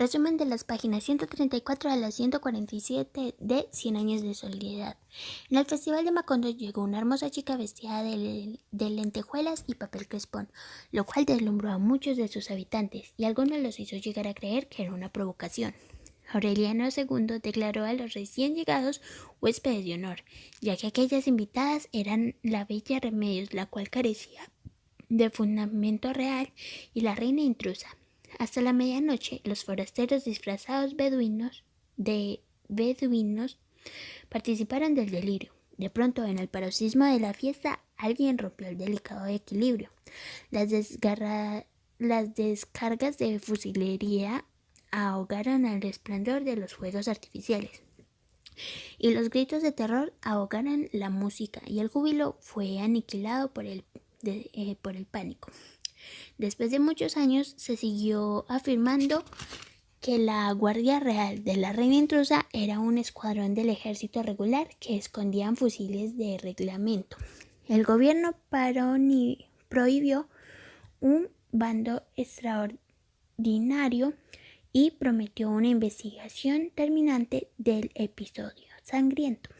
Resumen de las páginas 134 a la 147 de 100 años de soledad. En el Festival de Macondo llegó una hermosa chica vestida de lentejuelas y papel crespón, lo cual deslumbró a muchos de sus habitantes y algunos los hizo llegar a creer que era una provocación. Aureliano II declaró a los recién llegados huéspedes de honor, ya que aquellas invitadas eran la bella Remedios, la cual carecía de fundamento real, y la reina intrusa. Hasta la medianoche, los forasteros disfrazados de beduinos participaron del delirio. De pronto, en el paroxismo de la fiesta, alguien rompió el delicado equilibrio. Las descargas de fusilería ahogaron el resplandor de los fuegos artificiales, y los gritos de terror ahogaron la música, y el júbilo fue aniquilado por el pánico. Después de muchos años se siguió afirmando que la Guardia Real de la Reina Intrusa era un escuadrón del ejército regular que escondían fusiles de reglamento. El gobierno prohibió un bando extraordinario y prometió una investigación terminante del episodio sangriento.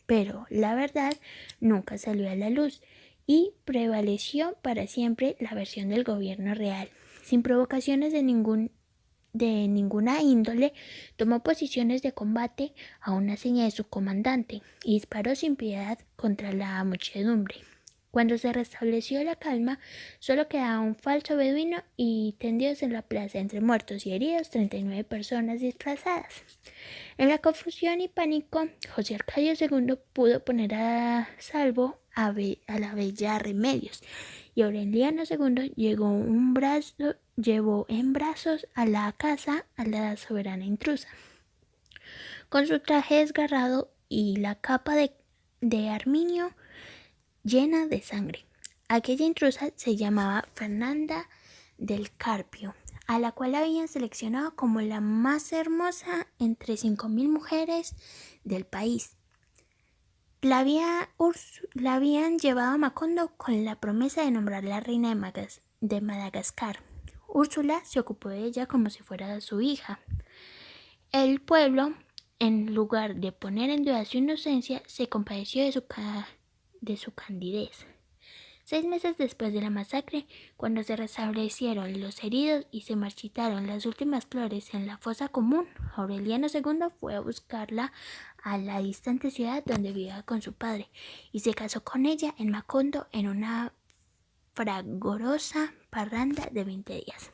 Pero la verdad nunca salió a la luz y prevaleció para siempre la versión del gobierno real. Sin provocaciones de ninguna índole, tomó posiciones de combate a una seña de su comandante y disparó sin piedad contra la muchedumbre. Cuando se restableció la calma, solo quedaba un falso beduino y tendidos en la plaza, entre muertos y heridos, 39 personas disfrazadas. En la confusión y pánico, José Arcadio II pudo poner a salvo a la bella Remedios, y Aureliano II llevó en brazos a la casa a la soberana intrusa. Con su traje desgarrado y la capa de armiño llena de sangre. Aquella intrusa se llamaba Fernanda del Carpio, a la cual habían seleccionado como la más hermosa entre 5.000 mujeres del país. La habían llevado a Macondo con la promesa de nombrarla reina de Madagascar. Úrsula se ocupó de ella como si fuera su hija. El pueblo, en lugar de poner en duda su inocencia, se compadeció de su candidez. 6 meses después de la masacre, cuando se restablecieron los heridos y se marchitaron las últimas flores en la fosa común, Aureliano II fue a buscarla a la distante ciudad donde vivía con su padre y se casó con ella en Macondo en una fragorosa parranda de 20 días.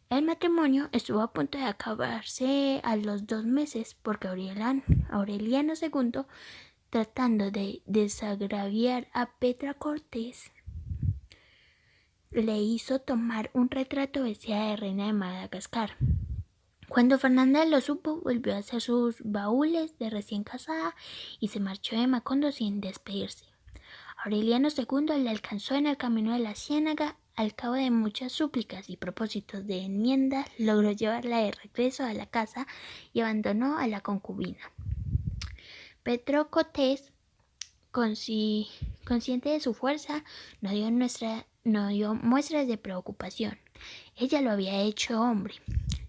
El matrimonio estuvo a punto de acabarse a los 2 meses porque Aureliano II, tratando de desagraviar a Petra Cortés, le hizo tomar un retrato vestida de reina de Madagascar. Cuando Fernanda lo supo, volvió a hacer sus baúles de recién casada y se marchó de Macondo sin despedirse. Aureliano II le alcanzó en el camino de la ciénaga. Al cabo de muchas súplicas y propósitos de enmienda, logró llevarla de regreso a la casa y abandonó a la concubina. Petro Cortés, consciente de su fuerza, no dio muestras de preocupación. Ella lo había hecho hombre.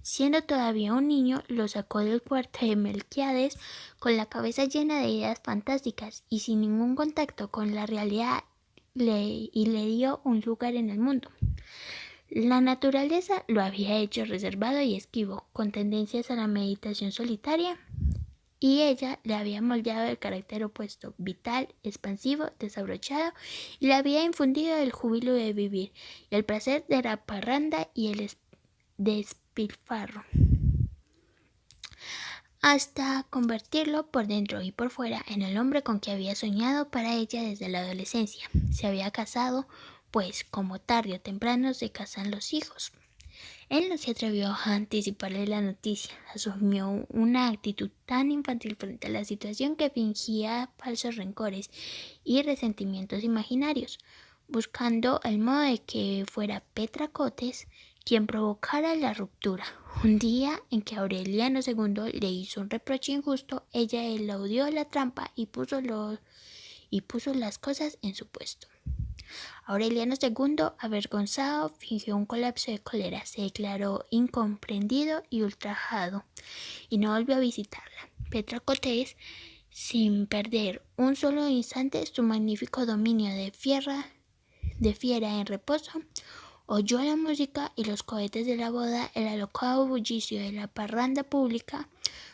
Siendo todavía un niño, lo sacó del cuarto de Melquiades con la cabeza llena de ideas fantásticas y sin ningún contacto con la realidad, y le dio un lugar en el mundo. La naturaleza lo había hecho reservado y esquivo, con tendencias a la meditación solitaria, y ella le había moldeado el carácter opuesto, vital, expansivo, desabrochado, y le había infundido el júbilo de vivir, y el placer de la parranda y el despilfarro, hasta convertirlo por dentro y por fuera en el hombre con que había soñado para ella desde la adolescencia. Se había casado, pues, como tarde o temprano se casan los hijos. Él no se atrevió a anticiparle la noticia. Asumió una actitud tan infantil frente a la situación que fingía falsos rencores y resentimientos imaginarios, buscando el modo de que fuera Petra Cortés quien provocara la ruptura. Un día en que Aureliano II le hizo un reproche injusto, ella eludió la trampa y puso las cosas en su puesto. Aureliano II, avergonzado, fingió un colapso de cólera, se declaró incomprendido y ultrajado, y no volvió a visitarla. Petra Cotes, sin perder un solo instante su magnífico dominio de fiera en reposo, oyó la música y los cohetes de la boda, el alocado bullicio de la parranda pública,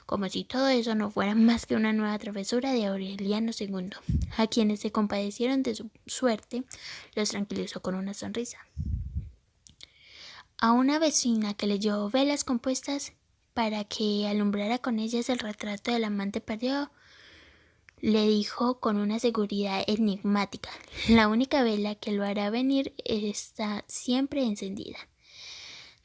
como si todo eso no fuera más que una nueva travesura de Aureliano II. A quienes se compadecieron de su suerte, los tranquilizó con una sonrisa. A una vecina que le llevó velas compuestas para que alumbrara con ellas el retrato del amante perdido, le dijo con una seguridad enigmática: la única vela que lo hará venir está siempre encendida.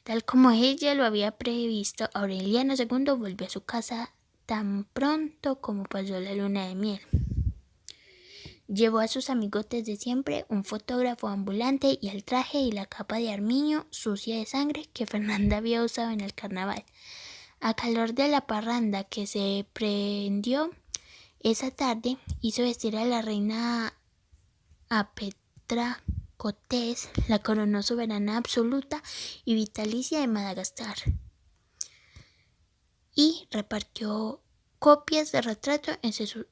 Tal como ella lo había previsto, Aureliano II volvió a su casa tan pronto como pasó la luna de miel. Llevó a sus amigotes de siempre, un fotógrafo ambulante y el traje y la capa de armiño sucia de sangre que Fernanda había usado en el carnaval. A calor de la parranda que se prendió esa tarde, hizo vestir a la reina a Petra Cotes, la coronó soberana absoluta y vitalicia de Madagascar, y repartió copias de retrato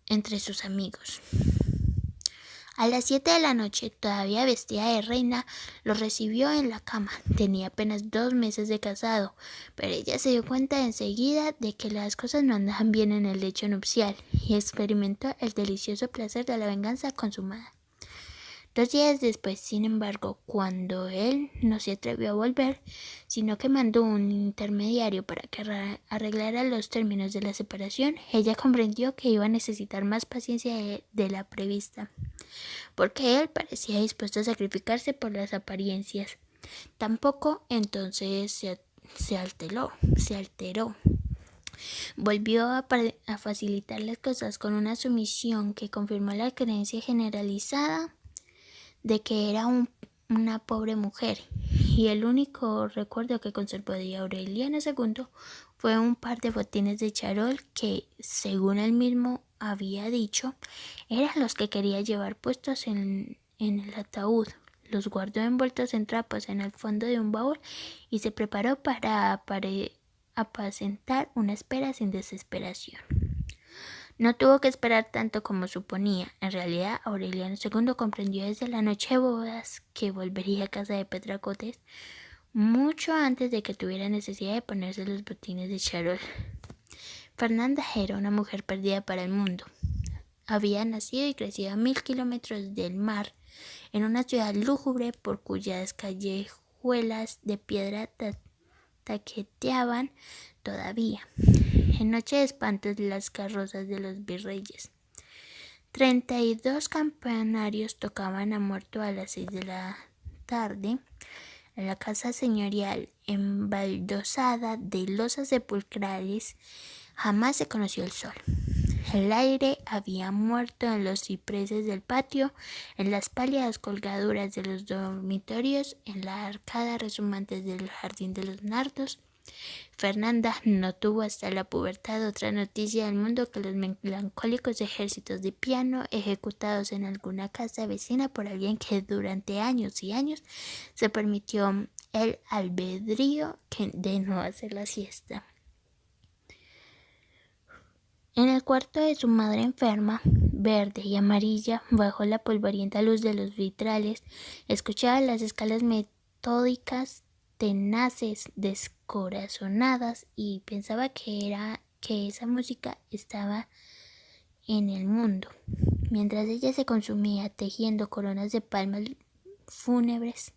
entre sus amigos. A las 7 de la noche, todavía vestida de reina, lo recibió en la cama. Tenía apenas 2 meses de casado, pero ella se dio cuenta enseguida de que las cosas no andaban bien en el lecho nupcial y experimentó el delicioso placer de la venganza consumada. 2 días después, sin embargo, cuando él no se atrevió a volver, sino que mandó un intermediario para que arreglara los términos de la separación, ella comprendió que iba a necesitar más paciencia de la prevista, porque él parecía dispuesto a sacrificarse por las apariencias. Tampoco entonces se alteró. Volvió a facilitar las cosas con una sumisión que confirmó la creencia generalizada de que era una pobre mujer, y el único recuerdo que conservó de Aureliano II fue un par de botines de charol que, según él mismo había dicho, eran los que quería llevar puestos en el ataúd. Los guardó envueltos en trapos en el fondo de un baúl y se preparó para apacentar una espera sin desesperación. No tuvo que esperar tanto como suponía. En realidad, Aureliano II comprendió desde la noche de bodas que volvería a casa de Petra Cotes mucho antes de que tuviera necesidad de ponerse los botines de charol. Fernanda era una mujer perdida para el mundo. Había nacido y crecido a 1000 kilómetros del mar, en una ciudad lúgubre por cuyas callejuelas de piedra taqueteaban todavía, en noche de espantos, las carrozas de los virreyes. 32 campanarios tocaban a muerto a las 6 de la tarde. En la casa señorial, embaldosada de losas sepulcrales, jamás se conoció el sol. El aire había muerto en los cipreses del patio, en las pálidas colgaduras de los dormitorios, en la arcada rezumante del jardín de los nardos. Fernanda no tuvo hasta la pubertad otra noticia del mundo que los melancólicos ejércitos de piano ejecutados en alguna casa vecina por alguien que durante años y años se permitió el albedrío de no hacer la siesta. En el cuarto de su madre enferma, verde y amarilla, bajo la polvorienta luz de los vitrales, escuchaba las escalas metódicas, tenaces, descorazonadas, y pensaba que esa música estaba en el mundo, mientras ella se consumía tejiendo coronas de palmas fúnebres.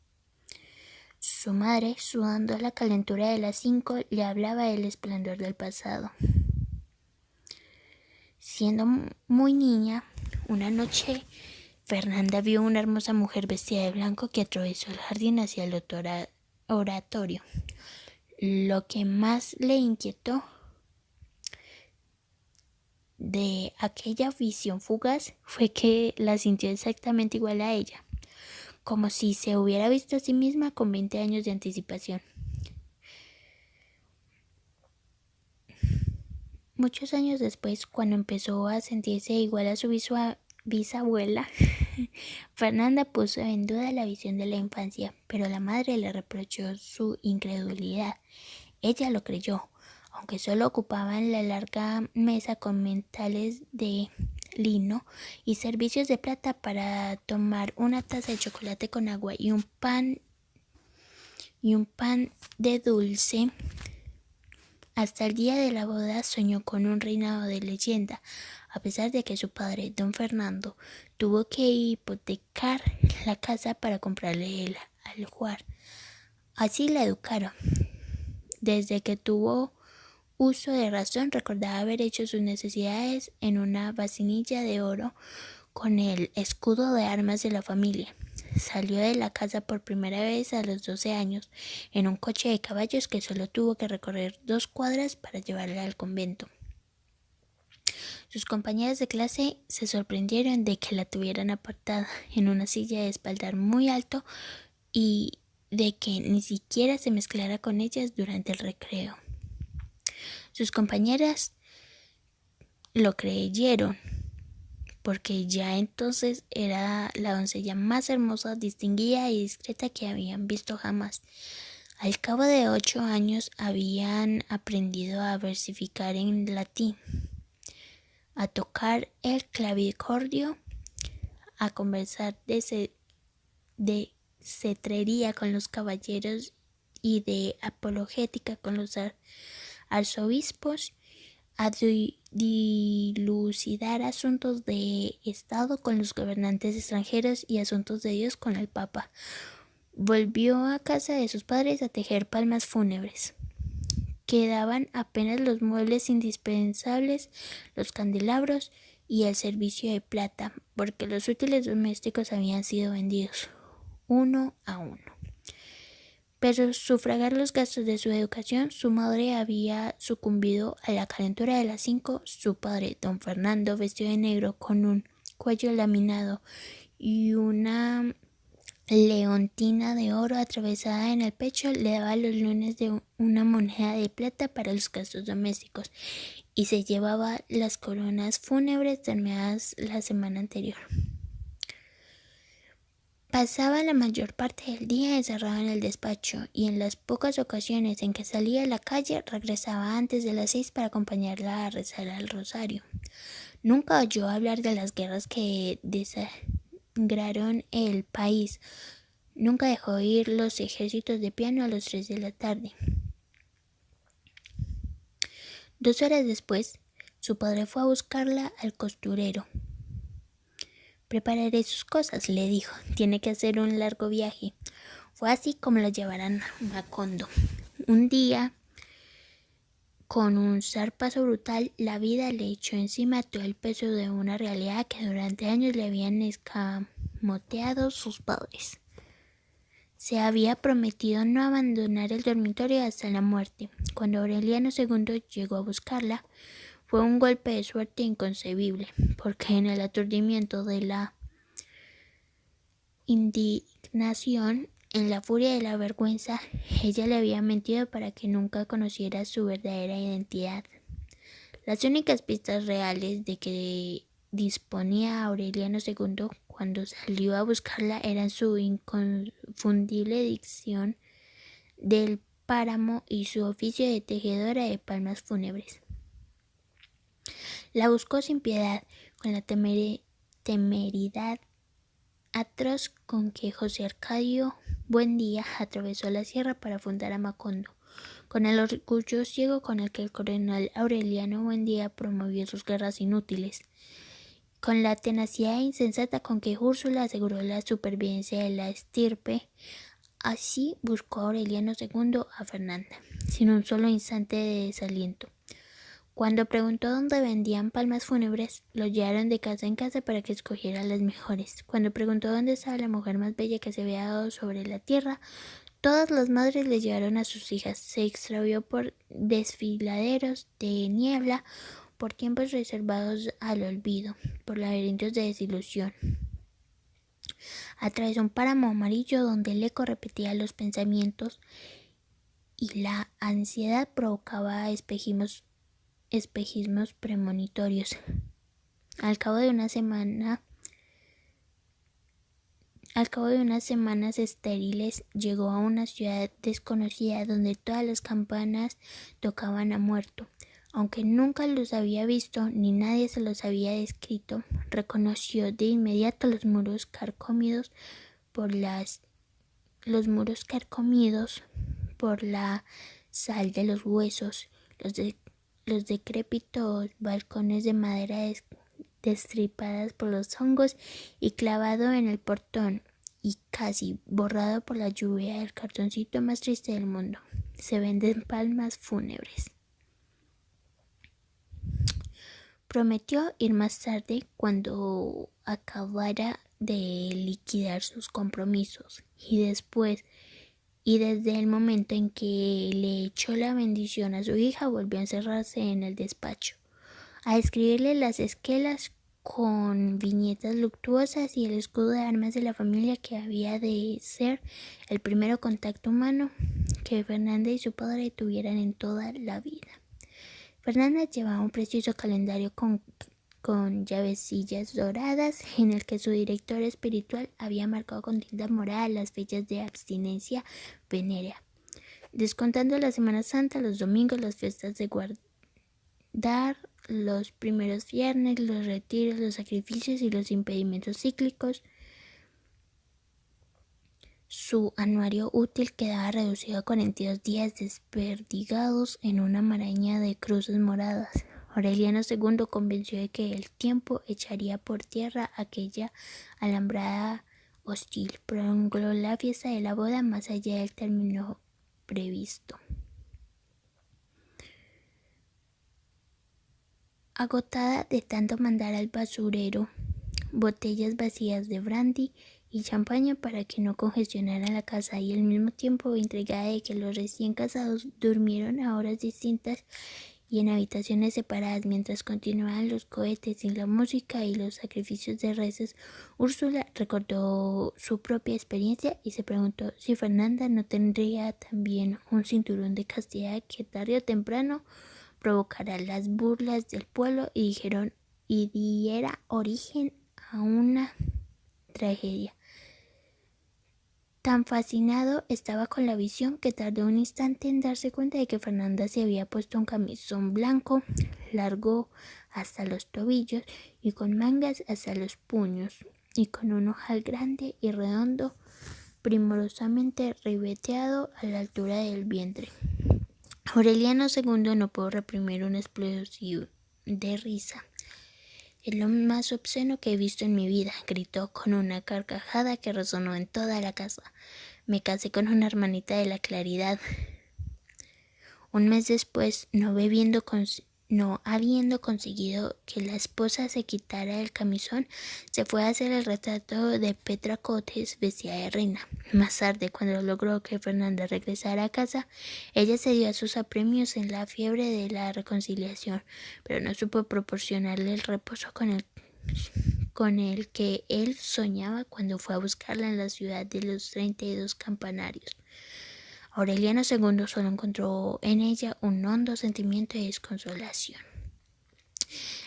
Su madre, sudando a la calentura de las 5, le hablaba del esplendor del pasado. Siendo muy niña, una noche Fernanda vio una hermosa mujer vestida de blanco que atravesó el jardín hacia el oratorio. Lo que más le inquietó de aquella visión fugaz fue que la sintió exactamente igual a ella, como si se hubiera visto a sí misma con 20 años de anticipación. Muchos años después, cuando empezó a sentirse igual a su bisabuela, Fernanda puso en duda la visión de la infancia, pero la madre le reprochó su incredulidad. Ella lo creyó, aunque solo ocupaban la larga mesa con mentales de lino y servicios de plata para tomar una taza de chocolate con agua y un pan de dulce. Hasta el día de la boda soñó con un reinado de leyenda, a pesar de que su padre, don Fernando, tuvo que hipotecar la casa para comprarle el ajuar. Así la educaron. Desde que tuvo uso de razón, recordaba haber hecho sus necesidades en una vasinilla de oro con el escudo de armas de la familia. Salió de la casa por primera vez a los 12 años, en un coche de caballos que solo tuvo que recorrer 2 cuadras para llevarla al convento. Sus compañeras de clase se sorprendieron de que la tuvieran apartada en una silla de espaldar muy alto y de que ni siquiera se mezclara con ellas durante el recreo. Sus compañeras lo creyeron, porque ya entonces era la doncella más hermosa, distinguida y discreta que habían visto jamás. Al cabo de 8 años habían aprendido a versificar en latín, a tocar el clavicordio, a conversar de cetrería con los caballeros y de apologética con los arzobispos, a dilucidar asuntos de Estado con los gobernantes extranjeros y asuntos de Dios con el Papa. Volvió a casa de sus padres a tejer palmas fúnebres. Quedaban apenas los muebles indispensables, los candelabros y el servicio de plata, porque los útiles domésticos habían sido vendidos uno a uno. Pero sufragar los gastos de su educación, su madre había sucumbido a la calentura de las 5. Su padre, don Fernando, vestido de negro con un cuello laminado y una leontina de oro atravesada en el pecho, le daba los lunes de una moneda de plata para los gastos domésticos y se llevaba las coronas fúnebres terminadas la semana anterior. Pasaba la mayor parte del día encerrado en el despacho y en las pocas ocasiones en que salía a la calle regresaba antes de las 6 para acompañarla a rezar al rosario. Nunca oyó hablar de las guerras que desangraron el país. Nunca dejó oír los ejércitos de piano a las 3 de la tarde. 2 horas después, su padre fue a buscarla al costurero. «Prepararé sus cosas», le dijo. «Tiene que hacer un largo viaje». Fue así como la llevaron a Macondo. Un día, con un zarpazo brutal, la vida le echó encima todo el peso de una realidad que durante años le habían escamoteado sus padres. Se había prometido no abandonar el dormitorio hasta la muerte. Cuando Aureliano II llegó a buscarla, fue un golpe de suerte inconcebible, porque en el aturdimiento de la indignación, en la furia de la vergüenza, ella le había mentido para que nunca conociera su verdadera identidad. Las únicas pistas reales de que disponía Aureliano II cuando salió a buscarla eran su inconfundible dicción del páramo y su oficio de tejedora de palmas fúnebres. La buscó sin piedad, con la temeridad atroz con que José Arcadio Buendía atravesó la sierra para fundar a Macondo, con el orgullo ciego con el que el coronel Aureliano Buendía promovió sus guerras inútiles, con la tenacidad insensata con que Úrsula aseguró la supervivencia de la estirpe. Así buscó Aureliano II a Fernanda, sin un solo instante de desaliento. Cuando preguntó dónde vendían palmas fúnebres, lo llevaron de casa en casa para que escogiera las mejores. Cuando preguntó dónde estaba la mujer más bella que se había dado sobre la tierra, todas las madres le llevaron a sus hijas. Se extravió por desfiladeros de niebla, por tiempos reservados al olvido, por laberintos de desilusión. Atravesó un páramo amarillo donde el eco repetía los pensamientos y la ansiedad provocaba espejismos premonitorios. Al cabo de una semana Al cabo de unas semanas estériles, llegó a una ciudad desconocida donde todas las campanas tocaban a muerto. Aunque nunca los había visto ni nadie se los había descrito, reconoció de inmediato los muros carcomidos por la sal de los huesos, los decrépitos balcones de madera destripadas por los hongos y clavado en el portón y casi borrado por la lluvia el cartoncito más triste del mundo. Se venden palmas fúnebres. Prometió ir más tarde cuando acabara de liquidar sus compromisos y desde el momento en que le echó la bendición a su hija volvió a encerrarse en el despacho, a escribirle las esquelas con viñetas luctuosas y el escudo de armas de la familia que había de ser el primer contacto humano que Fernanda y su padre tuvieran en toda la vida. Fernanda llevaba un precioso calendario con llavecillas doradas en el que su director espiritual había marcado con tinta morada las fechas de abstinencia venérea, descontando la Semana Santa, los domingos, las fiestas de guardar, los primeros viernes, los retiros, los sacrificios y los impedimentos cíclicos. Su anuario útil quedaba reducido a 42 días desperdigados en una maraña de cruces moradas. Aureliano II convenció de que el tiempo echaría por tierra aquella alambrada hostil. Prolongó la fiesta de la boda más allá del término previsto. Agotada de tanto mandar al basurero botellas vacías de brandy y champaña para que no congestionara la casa y al mismo tiempo intrigada de que los recién casados durmieron a horas distintas y en habitaciones separadas mientras continuaban los cohetes y la música y los sacrificios de reces, Úrsula recordó su propia experiencia y se preguntó si Fernanda no tendría también un cinturón de castidad que tarde o temprano provocará las burlas del pueblo y diera origen a una tragedia. Tan fascinado estaba con la visión que tardó un instante en darse cuenta de que Fernanda se había puesto un camisón blanco, largo hasta los tobillos y con mangas hasta los puños, y con un ojal grande y redondo, primorosamente ribeteado a la altura del vientre. Aureliano II no pudo reprimir una explosión de risa. «Es lo más obsceno que he visto en mi vida», gritó con una carcajada que resonó en toda la casa. «Me casé con una hermanita de la claridad». Un mes después, no habiendo conseguido que la esposa se quitara el camisón, se fue a hacer el retrato de Petra Cotes vestida de reina. Más tarde, cuando logró que Fernanda regresara a casa, ella cedió a sus apremios en la fiebre de la reconciliación, pero no supo proporcionarle el reposo con el que él soñaba cuando fue a buscarla en la ciudad de los 32 campanarios. Aureliano II solo encontró en ella un hondo sentimiento de desconsolación.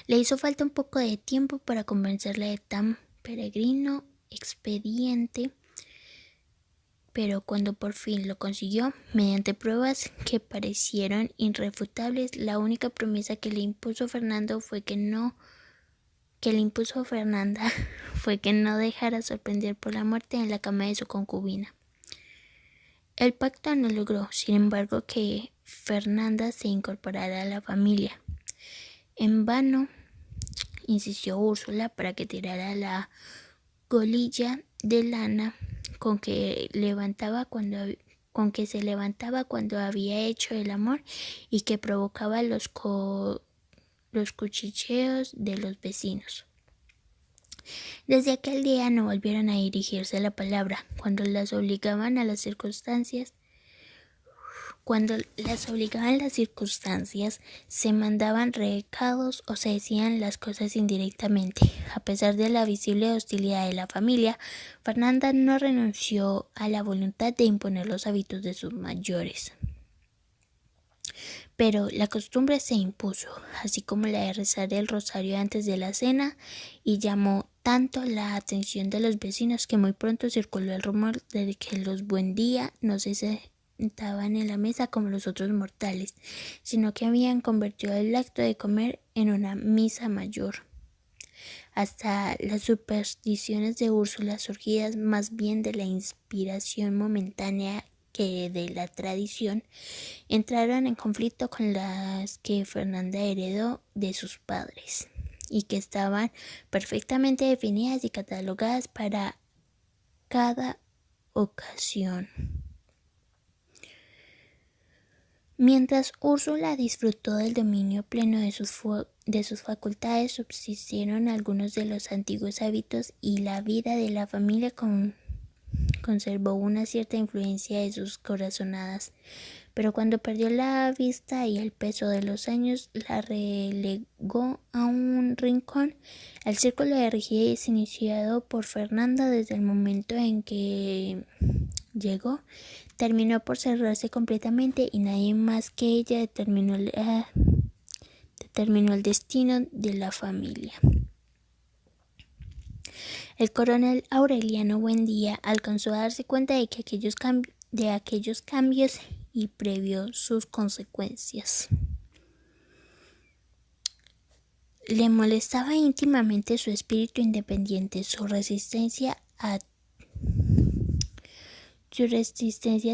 Le hizo falta un poco de tiempo para convencerla de tan peregrino expediente, pero cuando por fin lo consiguió, mediante pruebas que parecieron irrefutables, la única promesa que le impuso Fernanda fue que no dejara sorprender por la muerte en la cama de su concubina. El pacto no logró, sin embargo, que Fernanda se incorporara a la familia. En vano insistió Úrsula para que tirara la golilla de lana con que se levantaba cuando había hecho el amor y que provocaba los cuchicheos de los vecinos. Desde aquel día no volvieron a dirigirse la palabra. Cuando las obligaban las circunstancias, se mandaban recados o se decían las cosas indirectamente. A pesar de la visible hostilidad de la familia, Fernanda no renunció a la voluntad de imponer los hábitos de sus mayores. Pero la costumbre se impuso, así como la de rezar el rosario antes de la cena, y llamó tanto la atención de los vecinos que muy pronto circuló el rumor de que los Buendía no se sentaban en la mesa como los otros mortales, sino que habían convertido el acto de comer en una misa mayor. Hasta las supersticiones de Úrsula, surgidas más bien de la inspiración momentánea que de la tradición, entraron en conflicto con las que Fernanda heredó de sus padres y que estaban perfectamente definidas y catalogadas para cada ocasión. Mientras Úrsula disfrutó del dominio pleno de sus facultades, subsistieron algunos de los antiguos hábitos y la vida de la familia conservó una cierta influencia de sus corazonadas, pero cuando perdió la vista y el peso de los años la relegó a un rincón. El círculo de rigidez iniciado por Fernanda desde el momento en que llegó terminó por cerrarse completamente y nadie más que ella determinó el destino de la familia. El coronel Aureliano Buendía alcanzó a darse cuenta de aquellos cambios y previó sus consecuencias. Le molestaba íntimamente su espíritu independiente, su resistencia a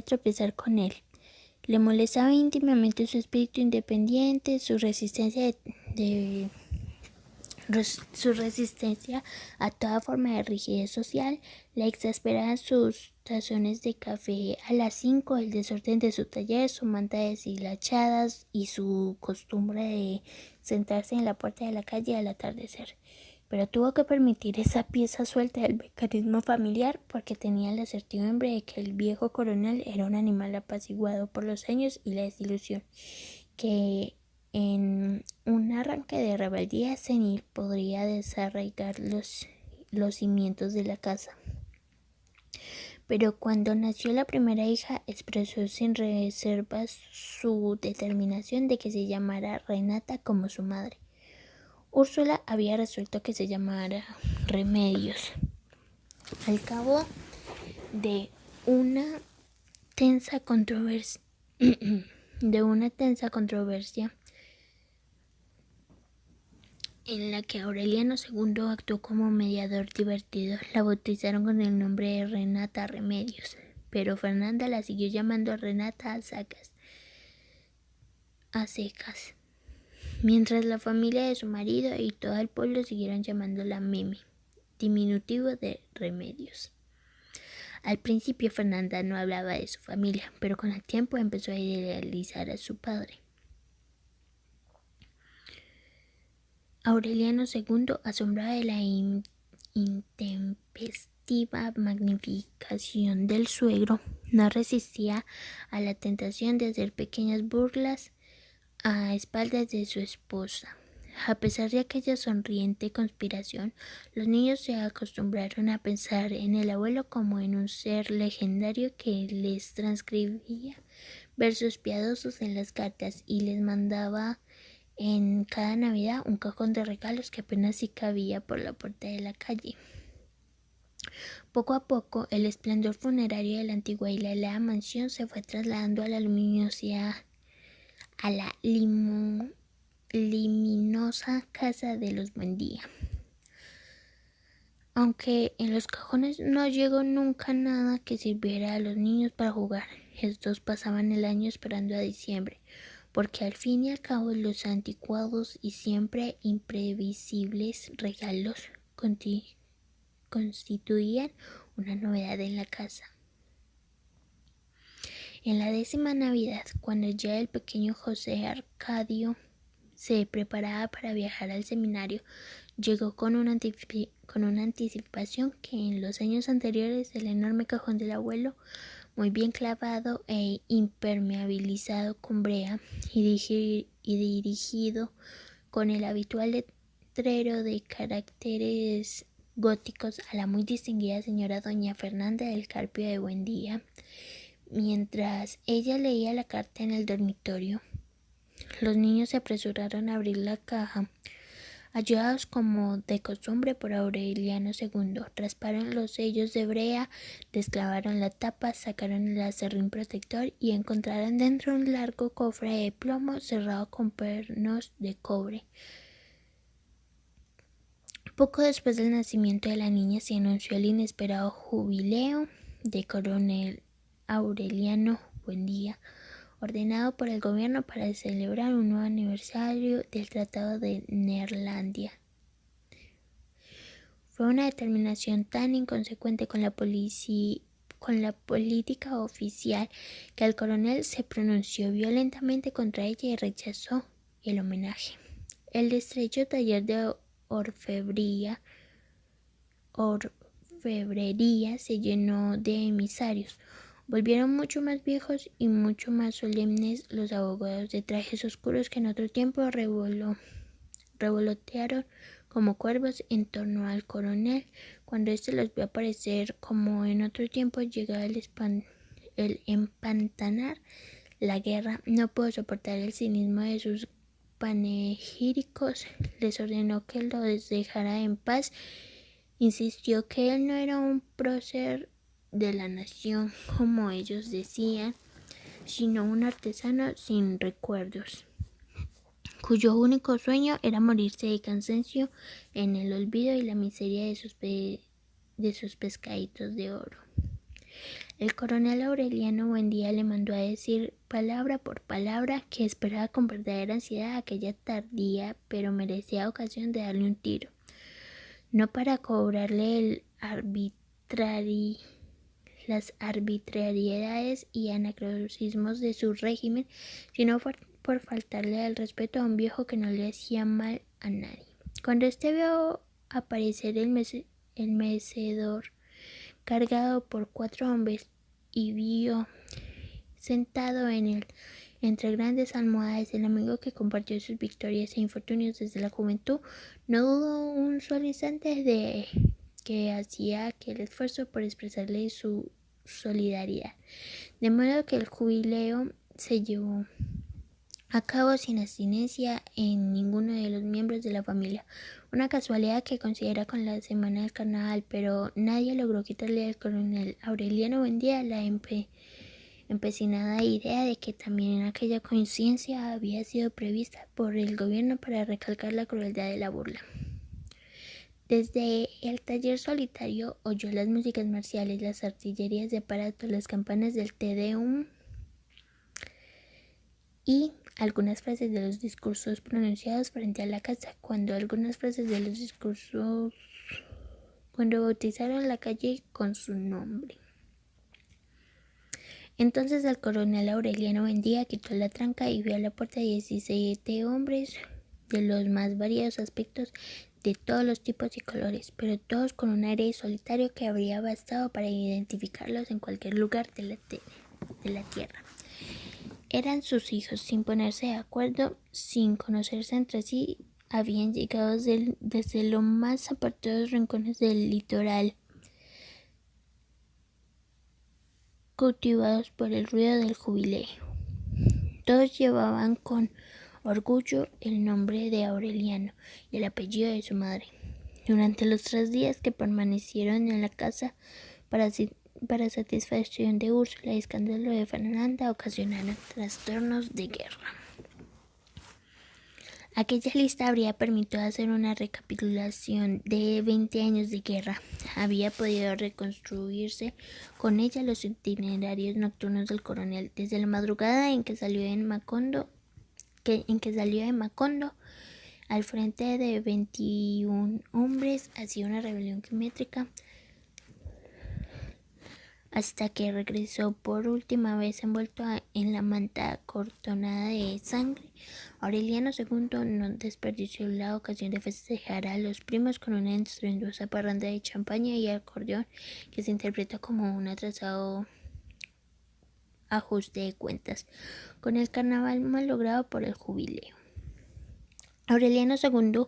tropezar con él. Le molestaba íntimamente su espíritu independiente, su resistencia a toda forma de rigidez social. La exasperaban sus tazones de café a las 5, el desorden de su taller, su manta deshilachadas y su costumbre de sentarse en la puerta de la calle al atardecer. Pero tuvo que permitir esa pieza suelta del mecanismo familiar porque tenía la certidumbre de que el viejo coronel era un animal apaciguado por los años y la desilusión, que en un arranque de rebeldía senil podría desarraigar los cimientos de la casa. Pero cuando nació la primera hija, expresó sin reservas su determinación de que se llamara Renata como su madre. Úrsula había resuelto que se llamara Remedios. Al cabo de una tensa controversia en la que Aureliano II actuó como mediador divertido, la bautizaron con el nombre de Renata Remedios, pero Fernanda la siguió llamando Renata a secas, mientras la familia de su marido y todo el pueblo siguieron llamándola Mimi, diminutivo de Remedios. Al principio Fernanda no hablaba de su familia, pero con el tiempo empezó a idealizar a su padre. Aureliano II, asombrado de la intempestiva magnificación del suegro, no resistía a la tentación de hacer pequeñas burlas a espaldas de su esposa. A pesar de aquella sonriente conspiración, los niños se acostumbraron a pensar en el abuelo como en un ser legendario que les transcribía versos piadosos en las cartas y les mandaba en cada Navidad un cajón de regalos que apenas si cabía por la puerta de la calle. Poco a poco, el esplendor funerario de la antigua y la mansión se fue trasladando a la luminosa casa de los Buendía. Aunque en los cajones no llegó nunca nada que sirviera a los niños para jugar, estos pasaban el año esperando a diciembre, porque al fin y al cabo los anticuados y siempre imprevisibles regalos constituían una novedad en la casa. En la 10ª Navidad, cuando ya el pequeño José Arcadio se preparaba para viajar al seminario, llegó con una anticipación que en los años anteriores el enorme cajón del abuelo, muy bien clavado e impermeabilizado con brea y dirigido con el habitual letrero de caracteres góticos a la muy distinguida señora doña Fernanda del Carpio de Buendía. Mientras ella leía la carta en el dormitorio, los niños se apresuraron a abrir la caja. Ayudados como de costumbre por Aureliano II, rasparon los sellos de brea, desclavaron la tapa, sacaron el aserrín protector y encontraron dentro un largo cofre de plomo cerrado con pernos de cobre. Poco después del nacimiento de la niña se anunció el inesperado jubileo de coronel Aureliano Buendía, ordenado por el gobierno para celebrar un nuevo aniversario del Tratado de Neerlandia. Fue una determinación tan inconsecuente con la política oficial que el coronel se pronunció violentamente contra ella y rechazó el homenaje. El estrecho taller de orfebrería se llenó de emisarios. Volvieron mucho más viejos y mucho más solemnes los abogados de trajes oscuros que en otro tiempo revolotearon como cuervos en torno al coronel. Cuando éste los vio aparecer como en otro tiempo, llegaba el empantanar la guerra. No pudo soportar el cinismo de sus panegíricos. Les ordenó que lo dejara en paz. Insistió que él no era un prócer de la nación, como ellos decían, sino un artesano sin recuerdos, cuyo único sueño era morirse de cansancio en el olvido y la miseria de sus pescaditos de oro. El coronel Aureliano Buendía le mandó a decir palabra por palabra que esperaba con verdadera ansiedad aquella tardía pero merecida ocasión de darle un tiro, no para cobrarle las arbitrariedades y anacronismos de su régimen, sino por faltarle al respeto a un viejo que no le hacía mal a nadie. Cuando éste vio aparecer el mecedor cargado por 4 hombres y vio sentado en él entre grandes almohadas el amigo que compartió sus victorias e infortunios desde la juventud, no dudó un solo instante de que hacía aquel esfuerzo por expresarle su solidaridad, de modo que el jubileo se llevó a cabo sin abstinencia en ninguno de los miembros de la familia, una casualidad que considera con la semana del carnaval, pero nadie logró quitarle al coronel Aureliano Buendía la empecinada idea de que también aquella coincidencia había sido prevista por el gobierno para recalcar la crueldad de la burla. Desde el taller solitario oyó las músicas marciales, las artillerías de aparato, las campanas del Te Deum y algunas frases de los discursos pronunciados frente a la casa, cuando bautizaron la calle con su nombre. Entonces el coronel Aureliano Buendía quitó la tranca y vio a la puerta 17 hombres de los más variados aspectos, de todos los tipos y colores, pero todos con un aire solitario que habría bastado para identificarlos en cualquier lugar de la tierra. Eran sus hijos, sin ponerse de acuerdo, sin conocerse entre sí, habían llegado desde los más apartados rincones del litoral, cautivados por el ruido del jubileo. Todos llevaban con orgullo el nombre de Aureliano y el apellido de su madre. Durante los 3 días que permanecieron en la casa para satisfacción de Úrsula y escándalo de Fernanda, ocasionaron trastornos de guerra. Aquella lista habría permitido hacer una recapitulación de 20 años de guerra. Había podido reconstruirse con ella los itinerarios nocturnos del coronel, desde la madrugada en que salió de Macondo al frente de 21 hombres hacia una rebelión quimétrica, hasta que regresó por última vez envuelto en la manta cortonada de sangre. Aureliano II no desperdició la ocasión de festejar a los primos con una estruendosa parranda de champaña y acordeón que se interpretó como un atrasado ajuste de cuentas con el carnaval malogrado por el jubileo. Aureliano II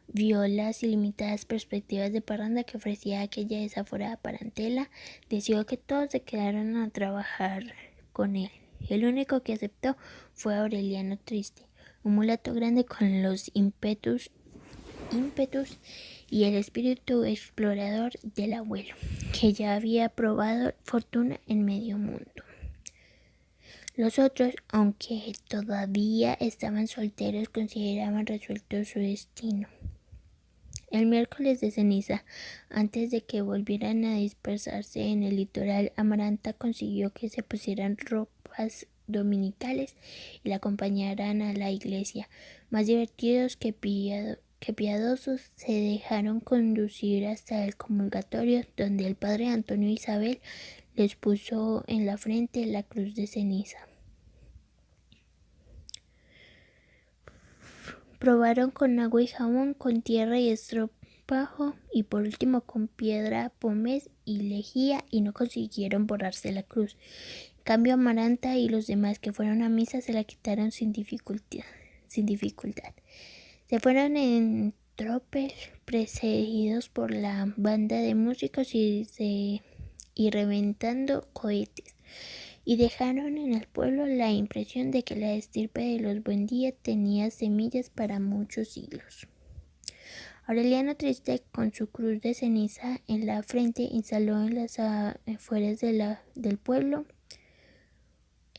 vio las ilimitadas perspectivas de parranda que ofrecía aquella desaforada parentela. Decidió que todos se quedaran a trabajar con él. El único que aceptó fue Aureliano Triste, un mulato grande con los ímpetus ímpetus y el espíritu explorador del abuelo, que ya había probado fortuna en medio mundo. Los otros, aunque todavía estaban solteros, consideraban resuelto su destino. El miércoles de ceniza, antes de que volvieran a dispersarse en el litoral, Amaranta consiguió que se pusieran ropas dominicales y la acompañaran a la iglesia. Más divertidos que piadosos, se dejaron conducir hasta el comulgatorio, donde el padre Antonio Isabel les puso en la frente la cruz de ceniza. Probaron con agua y jabón, con tierra y estropajo, y por último con piedra, pómez y lejía, y no consiguieron borrarse la cruz. En cambio, Amaranta y los demás que fueron a misa se la quitaron sin dificultad. Se fueron en tropel, precedidos por la banda de músicos y reventando cohetes, y dejaron en el pueblo la impresión de que la estirpe de los Buendía tenía semillas para muchos siglos. Aureliano Triste, con su cruz de ceniza en la frente, instaló en las afueras del pueblo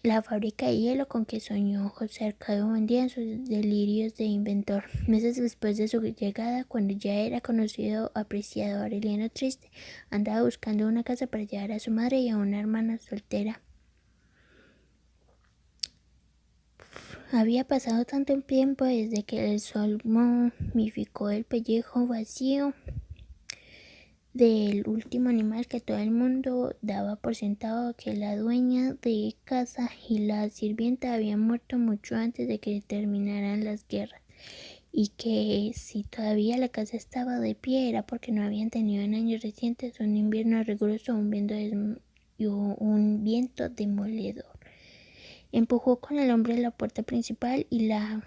la fábrica de hielo con que soñó José Arcadio Buendía en sus delirios de inventor. Meses después de su llegada, cuando ya era conocido, apreciado, Aureliano Triste andaba buscando una casa para llevar a su madre y a una hermana soltera. Había pasado tanto tiempo desde que el sol momificó el pellejo vacío del último animal que todo el mundo daba por sentado que la dueña de casa y la sirvienta habían muerto mucho antes de que terminaran las guerras, y que si todavía la casa estaba de pie era porque no habían tenido en años recientes un invierno riguroso o un viento demoledor. Empujó con el hombre la puerta principal y al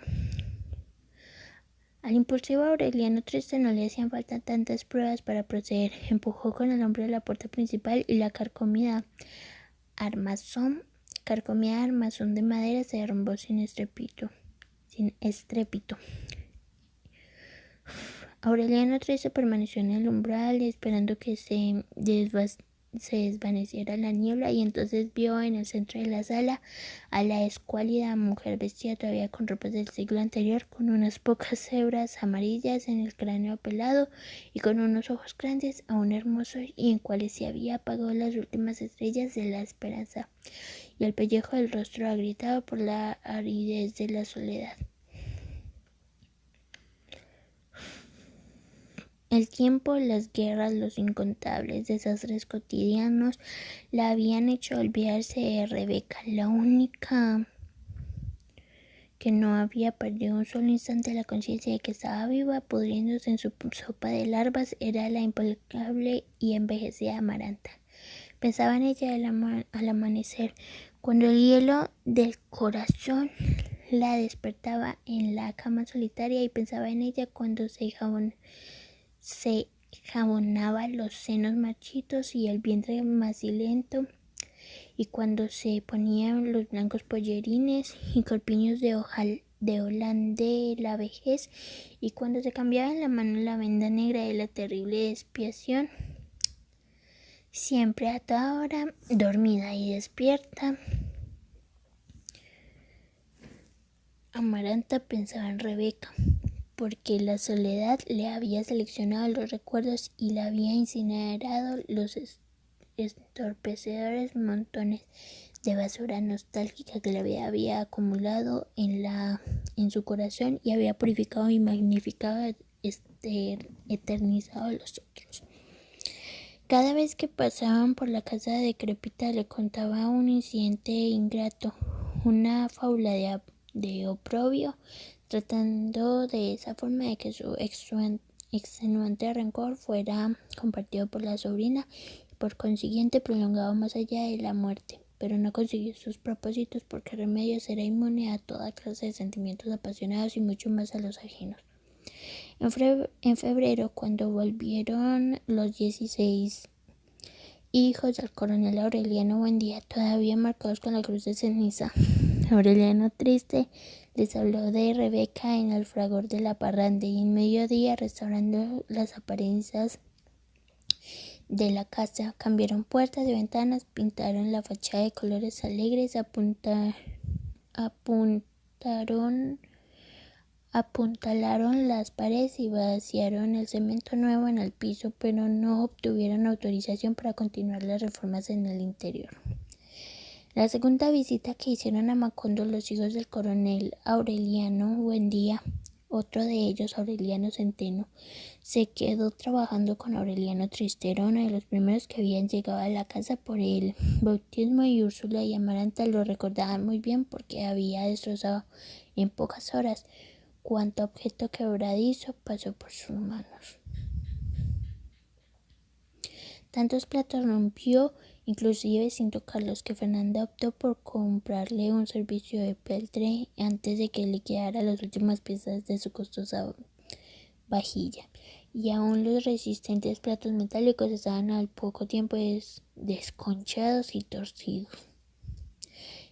impulsivo Aureliano Triste no le hacían falta tantas pruebas para proceder. Empujó con el hombre la puerta principal y la carcomida armazón de madera se derrumbó sin estrépito. Aureliano Triste permaneció en el umbral esperando que se desvaneciera la niebla, y entonces vio en el centro de la sala a la escuálida mujer vestida todavía con ropas del siglo anterior, con unas pocas hebras amarillas en el cráneo pelado y con unos ojos grandes, aún hermosos, y en cuales se había apagado las últimas estrellas de la esperanza, y el pellejo del rostro agrietado por la aridez de la soledad. El tiempo, las guerras, los incontables desastres cotidianos la habían hecho olvidarse de Rebeca. La única que no había perdido un solo instante la conciencia de que estaba viva, pudriéndose en su sopa de larvas, era la implacable y envejecida Amaranta. Pensaba en ella al amanecer, cuando el hielo del corazón la despertaba en la cama solitaria, y pensaba en ella cuando se jabonaba los senos marchitos y el vientre macilento, y cuando se ponían los blancos pollerines y corpiños de holán de la vejez, y cuando se cambiaba en la mano la venda negra de la terrible expiación. Siempre a toda hora, dormida y despierta, Amaranta pensaba en Rebeca, porque la soledad le había seleccionado los recuerdos y le había incinerado los entorpecedores montones de basura nostálgica que le había acumulado en su corazón, y había purificado y magnificado, eternizado los otros. Cada vez que pasaban por la casa decrépita le contaba un incidente ingrato, una fábula de oprobio, tratando de esa forma de que su extenuante rencor fuera compartido por la sobrina y por consiguiente prolongado más allá de la muerte. Pero no consiguió sus propósitos, porque Remedios era inmune a toda clase de sentimientos apasionados y mucho más a los ajenos. En febrero, cuando volvieron los 16 hijos del coronel Aureliano Buendía, todavía marcados con la cruz de ceniza, Aureliano Triste Les habló de Rebeca en el fragor de la parranda y en mediodía, restaurando las apariencias de la casa, cambiaron puertas y ventanas, pintaron la fachada de colores alegres, apuntalaron las paredes y vaciaron el cemento nuevo en el piso, pero no obtuvieron autorización para continuar las reformas en el interior. La segunda visita que hicieron a Macondo los hijos del coronel Aureliano Buendía, otro de ellos, Aureliano Centeno, se quedó trabajando con Aureliano Tristero, uno de los primeros que habían llegado a la casa por el bautismo, y Úrsula y Amaranta lo recordaban muy bien porque había destrozado en pocas horas cuanto objeto quebradizo pasó por sus manos. Tantos platos rompió, inclusive sin tocarlos, que Fernanda optó por comprarle un servicio de peltre antes de que liquidara las últimas piezas de su costosa vajilla. Y aún los resistentes platos metálicos estaban al poco tiempo desconchados y torcidos.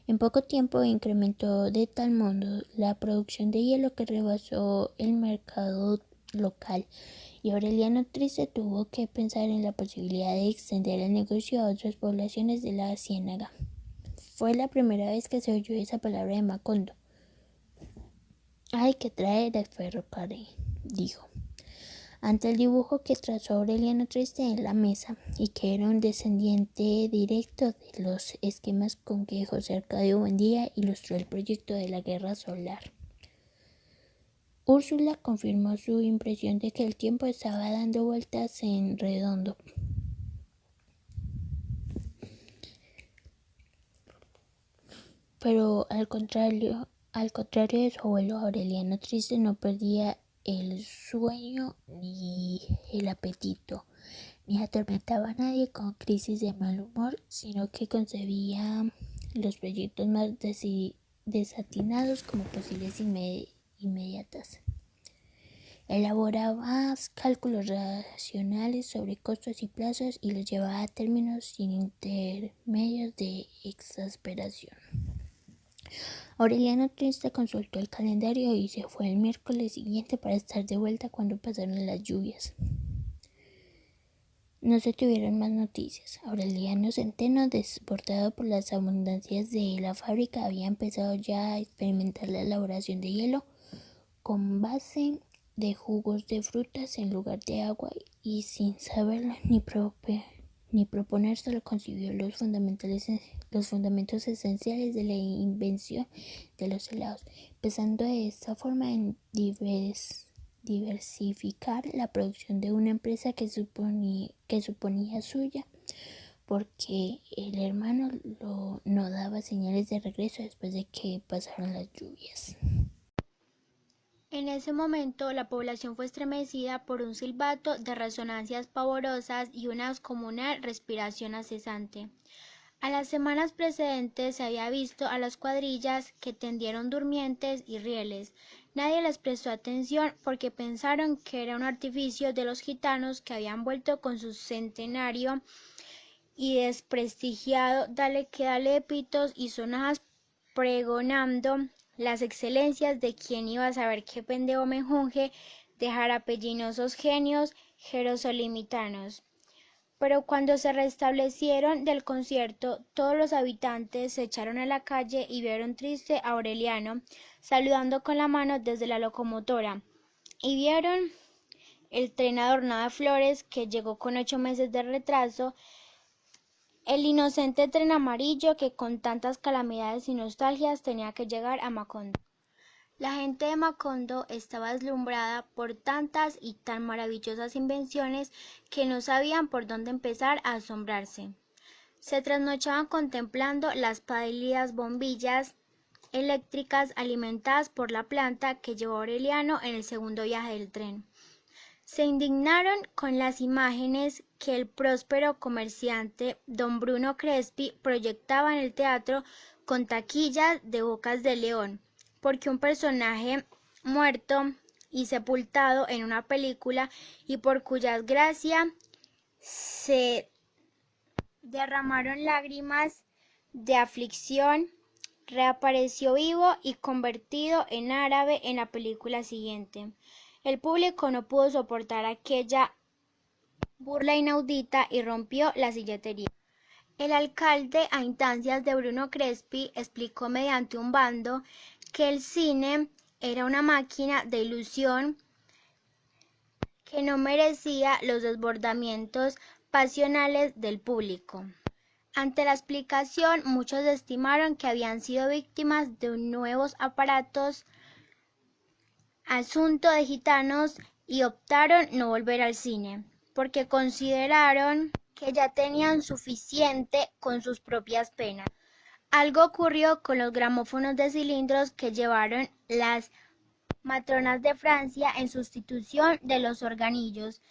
En poco tiempo incrementó de tal modo la producción de hielo que rebasó el mercado local, y Aureliano Triste tuvo que pensar en la posibilidad de extender el negocio a otras poblaciones de la ciénaga. Fue la primera vez que se oyó esa palabra de Macondo. «Hay que traer el ferrocarril», dijo, ante el dibujo que trazó Aureliano Triste en la mesa, y que era un descendiente directo de los esquemas con que José Arcadio Buendía ilustró el proyecto de la guerra solar. Úrsula confirmó su impresión de que el tiempo estaba dando vueltas en redondo. Pero al contrario de su abuelo, Aureliano Triste no perdía el sueño ni el apetito, ni atormentaba a nadie con crisis de mal humor, sino que concebía los proyectos más desatinados como posibles inmediatas. Elaboraba cálculos racionales sobre costos y plazos y los llevaba a términos sin intermedios de exasperación. Aureliano Triste consultó el calendario y se fue el miércoles siguiente para estar de vuelta cuando pasaron las lluvias. No se tuvieron más noticias. Aureliano Centeno, desbordado por las abundancias de la fábrica, había empezado ya a experimentar la elaboración de hielo con base de jugos de frutas en lugar de agua, y sin saberlo ni proponérselo concibió los fundamentos esenciales de la invención de los helados, pensando de esta forma en diversificar la producción de una empresa que suponía suya, porque el hermano no daba señales de regreso después de que pasaron las lluvias. En ese momento la población fue estremecida por un silbato de resonancias pavorosas y una descomunal respiración incesante. A las semanas precedentes se había visto a las cuadrillas que tendieron durmientes y rieles. Nadie les prestó atención porque pensaron que era un artificio de los gitanos que habían vuelto con su centenario y desprestigiado dale que dale de pitos y sonajas pregonando las excelencias de quien iba a saber qué pendejo menjunje de jarapellinosos genios jerosolimitanos. Pero cuando se restablecieron del concierto, todos los habitantes se echaron a la calle y vieron triste a Aureliano saludando con la mano desde la locomotora, y vieron el tren adornado de flores que llegó con 8 meses de retraso, el inocente tren amarillo que con tantas calamidades y nostalgias tenía que llegar a Macondo. La gente de Macondo estaba deslumbrada por tantas y tan maravillosas invenciones que no sabían por dónde empezar a asombrarse. Se trasnochaban contemplando las pálidas bombillas eléctricas alimentadas por la planta que llevó Aureliano en el segundo viaje del tren. Se indignaron con las imágenes que el próspero comerciante don Bruno Crespi proyectaba en el teatro con taquillas de bocas de león, porque un personaje muerto y sepultado en una película y por cuya gracia se derramaron lágrimas de aflicción reapareció vivo y convertido en árabe en la película siguiente. El público no pudo soportar aquella burla inaudita y rompió la silletería. El alcalde, a instancias de Bruno Crespi, explicó mediante un bando que el cine era una máquina de ilusión que no merecía los desbordamientos pasionales del público. Ante la explicación, muchos estimaron que habían sido víctimas de nuevos aparatos, asunto de gitanos, y optaron no volver al cine, porque consideraron que ya tenían suficiente con sus propias penas. Algo ocurrió con los gramófonos de cilindros que llevaron las matronas de Francia en sustitución de los organillos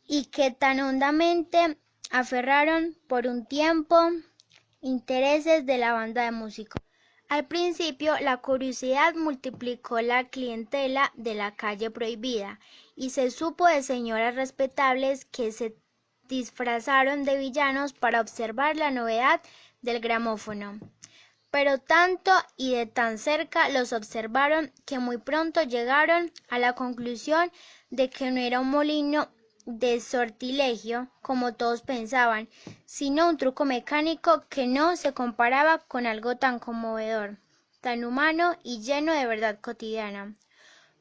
y que tan hondamente aferraron por un tiempo intereses de la banda de músicos. Al principio, la curiosidad multiplicó la clientela de la calle prohibida y se supo de señoras respetables que se disfrazaron de villanos para observar la novedad del gramófono. Pero tanto y de tan cerca los observaron que muy pronto llegaron a la conclusión de que no era un molino de sortilegio, como todos pensaban, sino un truco mecánico que no se comparaba con algo tan conmovedor, tan humano y lleno de verdad cotidiana.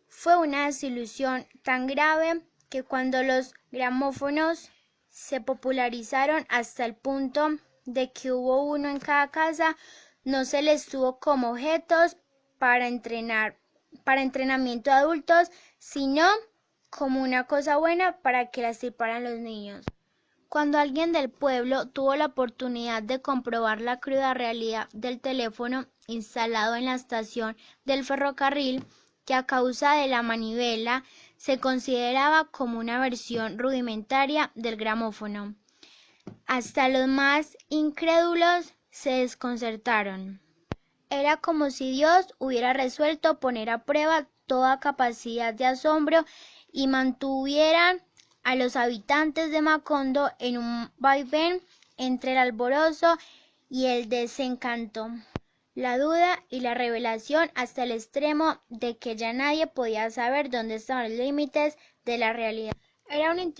Fue una desilusión tan grave que cuando los gramófonos se popularizaron hasta el punto de que hubo uno en cada casa, no se les tuvo como objetos para entrenamiento de adultos, sino como una cosa buena para que la sirvieran los niños. Cuando alguien del pueblo tuvo la oportunidad de comprobar la cruda realidad del teléfono instalado en la estación del ferrocarril, que a causa de la manivela se consideraba como una versión rudimentaria del gramófono, hasta los más incrédulos se desconcertaron. Era como si Dios hubiera resuelto poner a prueba toda capacidad de asombro y mantuviera a los habitantes de Macondo en un vaivén entre el alborozo y el desencanto, la duda y la revelación, hasta el extremo de que ya nadie podía saber dónde estaban los límites de la realidad. Era un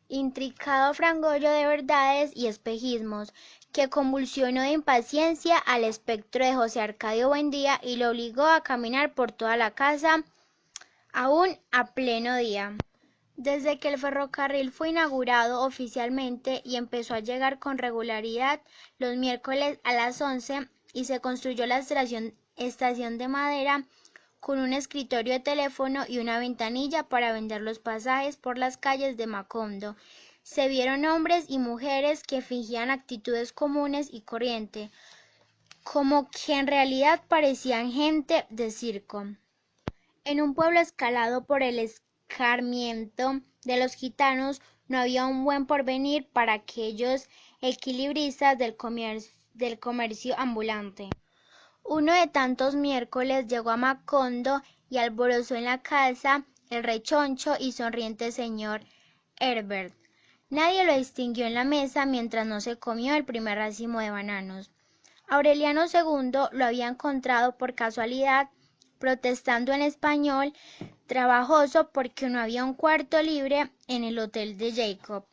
intricado fragollo de verdades y espejismos que convulsionó de impaciencia al espectro de José Arcadio Buendía y lo obligó a caminar por toda la casa, aún a pleno día. Desde que el ferrocarril fue inaugurado oficialmente y empezó a llegar con regularidad los miércoles a las 11 y se construyó la estación de madera con un escritorio de teléfono y una ventanilla para vender los pasajes por las calles de Macondo, se vieron hombres y mujeres que fingían actitudes comunes y corriente, como que en realidad parecían gente de circo. En un pueblo escalado por el escarmiento de los gitanos, no había un buen porvenir para aquellos equilibristas del comercio ambulante. Uno de tantos miércoles llegó a Macondo y alborozó en la casa el rechoncho y sonriente señor Herbert. Nadie lo distinguió en la mesa mientras no se comió el primer racimo de bananos. Aureliano II lo había encontrado por casualidad protestando en español trabajoso porque no había un cuarto libre en el hotel de Jacob,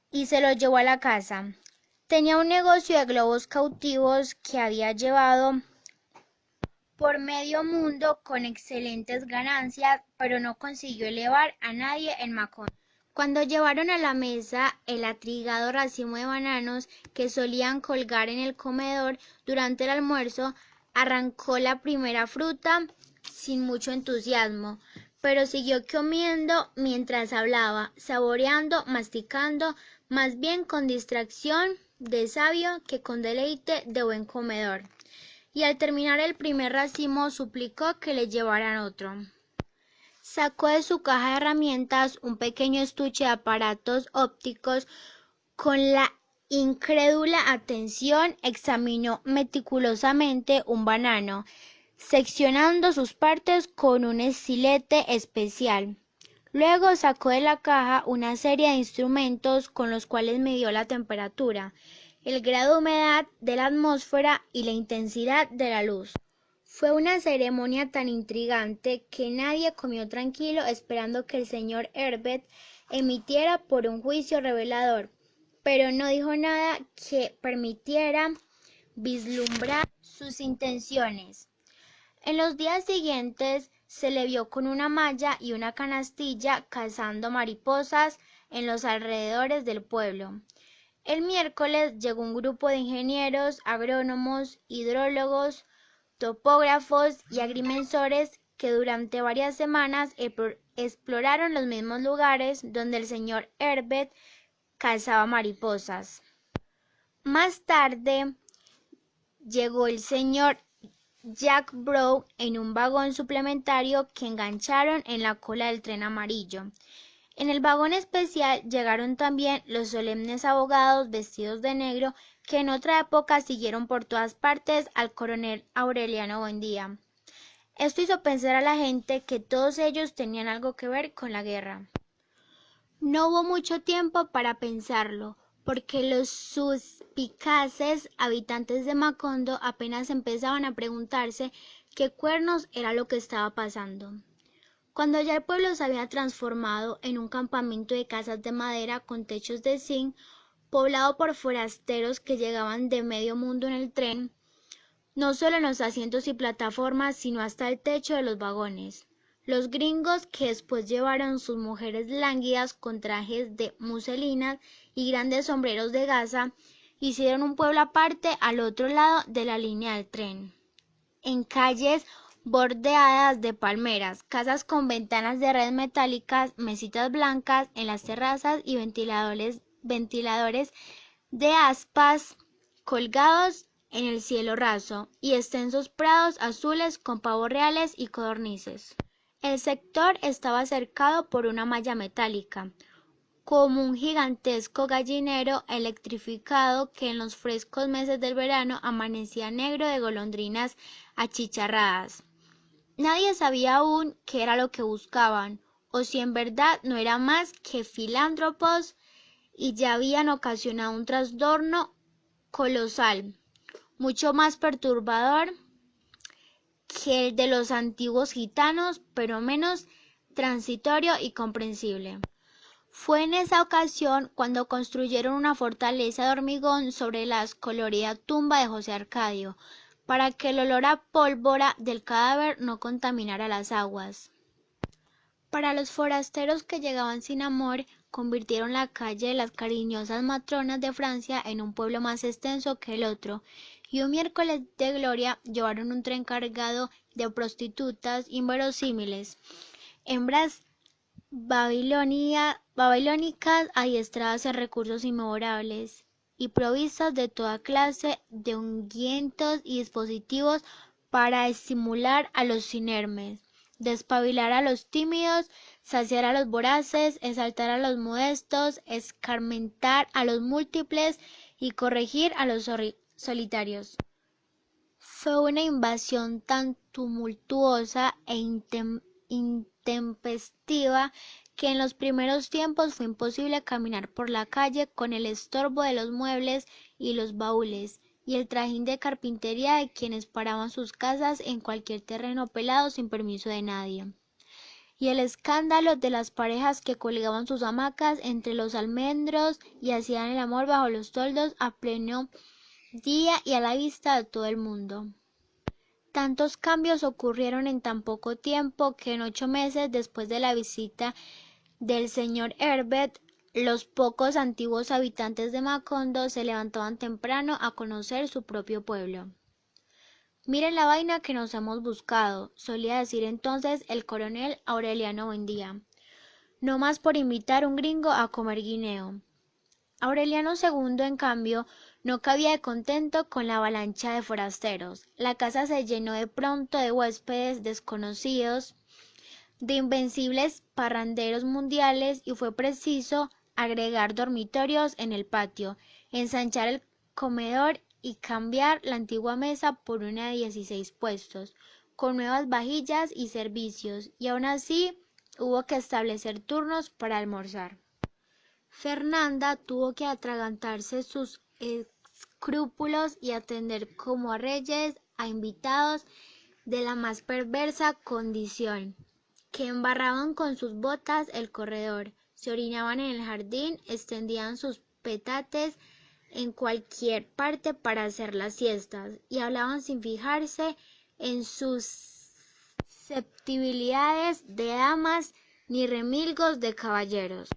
y se lo llevó a la casa. Tenía un negocio de globos cautivos que había llevado por medio mundo con excelentes ganancias, pero no consiguió elevar a nadie en Macondo. Cuando llevaron a la mesa el atrigado racimo de bananos que solían colgar en el comedor durante el almuerzo, arrancó la primera fruta sin mucho entusiasmo, pero siguió comiendo mientras hablaba, saboreando, masticando, más bien con distracción de sabio que con deleite de buen comedor. Y al terminar el primer racimo suplicó que le llevaran otro. Sacó de su caja de herramientas un pequeño estuche de aparatos ópticos. Con la incrédula atención examinó meticulosamente un banano, seccionando sus partes con un estilete especial. Luego sacó de la caja una serie de instrumentos con los cuales midió la temperatura, el grado de humedad de la atmósfera y la intensidad de la luz. Fue una ceremonia tan intrigante que nadie comió tranquilo esperando que el señor Herbert emitiera por un juicio revelador, pero no dijo nada que permitiera vislumbrar sus intenciones. En los días siguientes se le vio con una malla y una canastilla cazando mariposas en los alrededores del pueblo. El miércoles llegó un grupo de ingenieros, agrónomos, hidrólogos, topógrafos y agrimensores que durante varias semanas exploraron los mismos lugares donde el señor Herbert cazaba mariposas. Más tarde llegó el señor Jack Brown en un vagón suplementario que engancharon en la cola del tren amarillo. En el vagón especial llegaron también los solemnes abogados vestidos de negro que en otra época siguieron por todas partes al coronel Aureliano Buendía. Esto hizo pensar a la gente que todos ellos tenían algo que ver con la guerra. No hubo mucho tiempo para pensarlo, porque los suspicaces habitantes de Macondo apenas empezaban a preguntarse qué cuernos era lo que estaba pasando. Cuando ya el pueblo se había transformado en un campamento de casas de madera con techos de zinc, poblado por forasteros que llegaban de medio mundo en el tren, no solo en los asientos y plataformas, sino hasta el techo de los vagones. Los gringos, que después llevaron sus mujeres lánguidas con trajes de muselinas y grandes sombreros de gasa, hicieron un pueblo aparte al otro lado de la línea del tren. En calles bordeadas de palmeras, casas con ventanas de red metálicas, mesitas blancas en las terrazas y ventiladores de aspas colgados en el cielo raso, y extensos prados azules con pavos reales y codornices. El sector estaba cercado por una malla metálica, como un gigantesco gallinero electrificado que en los frescos meses del verano amanecía negro de golondrinas achicharradas. Nadie sabía aún qué era lo que buscaban, o si en verdad no era más que filántropos y ya habían ocasionado un trastorno colosal, mucho más perturbador que el de los antiguos gitanos, pero menos transitorio y comprensible. Fue en esa ocasión cuando construyeron una fortaleza de hormigón sobre la colorida tumba de José Arcadio, para que el olor a pólvora del cadáver no contaminara las aguas. Para los forasteros que llegaban sin amor, convirtieron la calle de las cariñosas matronas de Francia en un pueblo más extenso que el otro, y un miércoles de gloria llevaron un tren cargado de prostitutas inverosímiles, hembras babilónicas adiestradas en recursos inmemorables y provistas de toda clase de ungüentos y dispositivos para estimular a los inermes, despabilar a los tímidos, saciar a los voraces, exaltar a los modestos, escarmentar a los múltiples y corregir a los solitarios. Fue una invasión tan tumultuosa e intempestiva que en los primeros tiempos fue imposible caminar por la calle con el estorbo de los muebles y los baúles, y el trajín de carpintería de quienes paraban sus casas en cualquier terreno pelado sin permiso de nadie, y el escándalo de las parejas que colgaban sus hamacas entre los almendros y hacían el amor bajo los toldos a pleno día y a la vista de todo el mundo. Tantos cambios ocurrieron en tan poco tiempo que en 8 meses después de la visita del señor Herbert, los pocos antiguos habitantes de Macondo se levantaban temprano a conocer su propio pueblo. Miren la vaina que nos hemos buscado, solía decir entonces el coronel Aureliano Buendía, no más por invitar un gringo a comer guineo. Aureliano II, en cambio, no cabía de contento con la avalancha de forasteros. La casa se llenó de pronto de huéspedes desconocidos, de invencibles parranderos mundiales, y fue preciso agregar dormitorios en el patio, ensanchar el comedor y cambiar la antigua mesa por una de 16 puestos, con nuevas vajillas y servicios, y aun así hubo que establecer turnos para almorzar. Fernanda tuvo que atragantarse sus escrúpulos y atender como a reyes a invitados de la más perversa condición, que embarraban con sus botas el corredor, se orinaban en el jardín, extendían sus petates en cualquier parte para hacer las siestas y hablaban sin fijarse en sus susceptibilidades de damas ni remilgos de caballeros.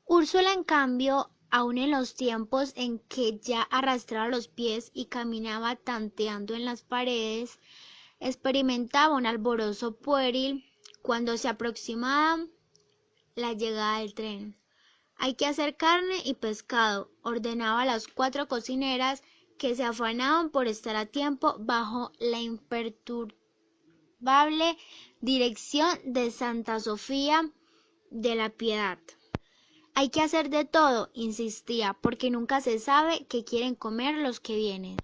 Úrsula, en cambio, aun en los tiempos en que ya arrastraba los pies y caminaba tanteando en las paredes, experimentaba un alborozo pueril cuando se aproximaba la llegada del tren. Hay que hacer carne y pescado, ordenaba a las 4 cocineras que se afanaban por estar a tiempo bajo la imperturbable dirección de Santa Sofía de la Piedad. Hay que hacer de todo, insistía, porque nunca se sabe qué quieren comer los que vienen.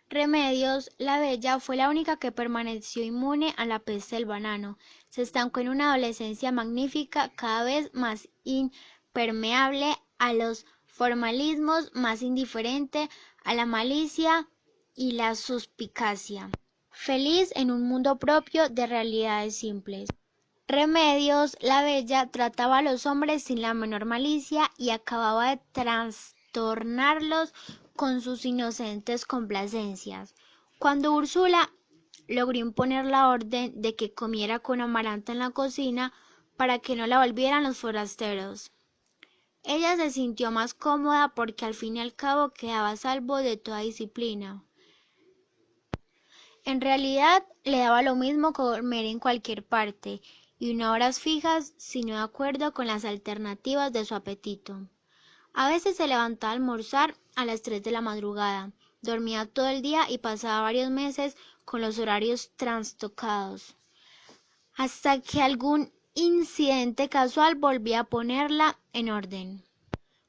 Remedios, la bella, fue la única que permaneció inmune a la peste del banano. Se estancó en una adolescencia magnífica, cada vez más impermeable a los formalismos, más indiferente a la malicia y la suspicacia. Feliz en un mundo propio de realidades simples. Remedios, la bella, trataba a los hombres sin la menor malicia y acababa de trastornarlos con sus inocentes complacencias. Cuando Úrsula logró imponer la orden de que comiera con Amaranta en la cocina para que no la volvieran los forasteros, ella se sintió más cómoda porque al fin y al cabo quedaba a salvo de toda disciplina. En realidad le daba lo mismo comer en cualquier parte y no a horas fijas, sino de acuerdo con las alternativas de su apetito. A veces se levantaba a almorzar a las 3 de la madrugada, dormía todo el día y pasaba varios meses con los horarios trastocados, hasta que algún incidente casual volvía a ponerla en orden.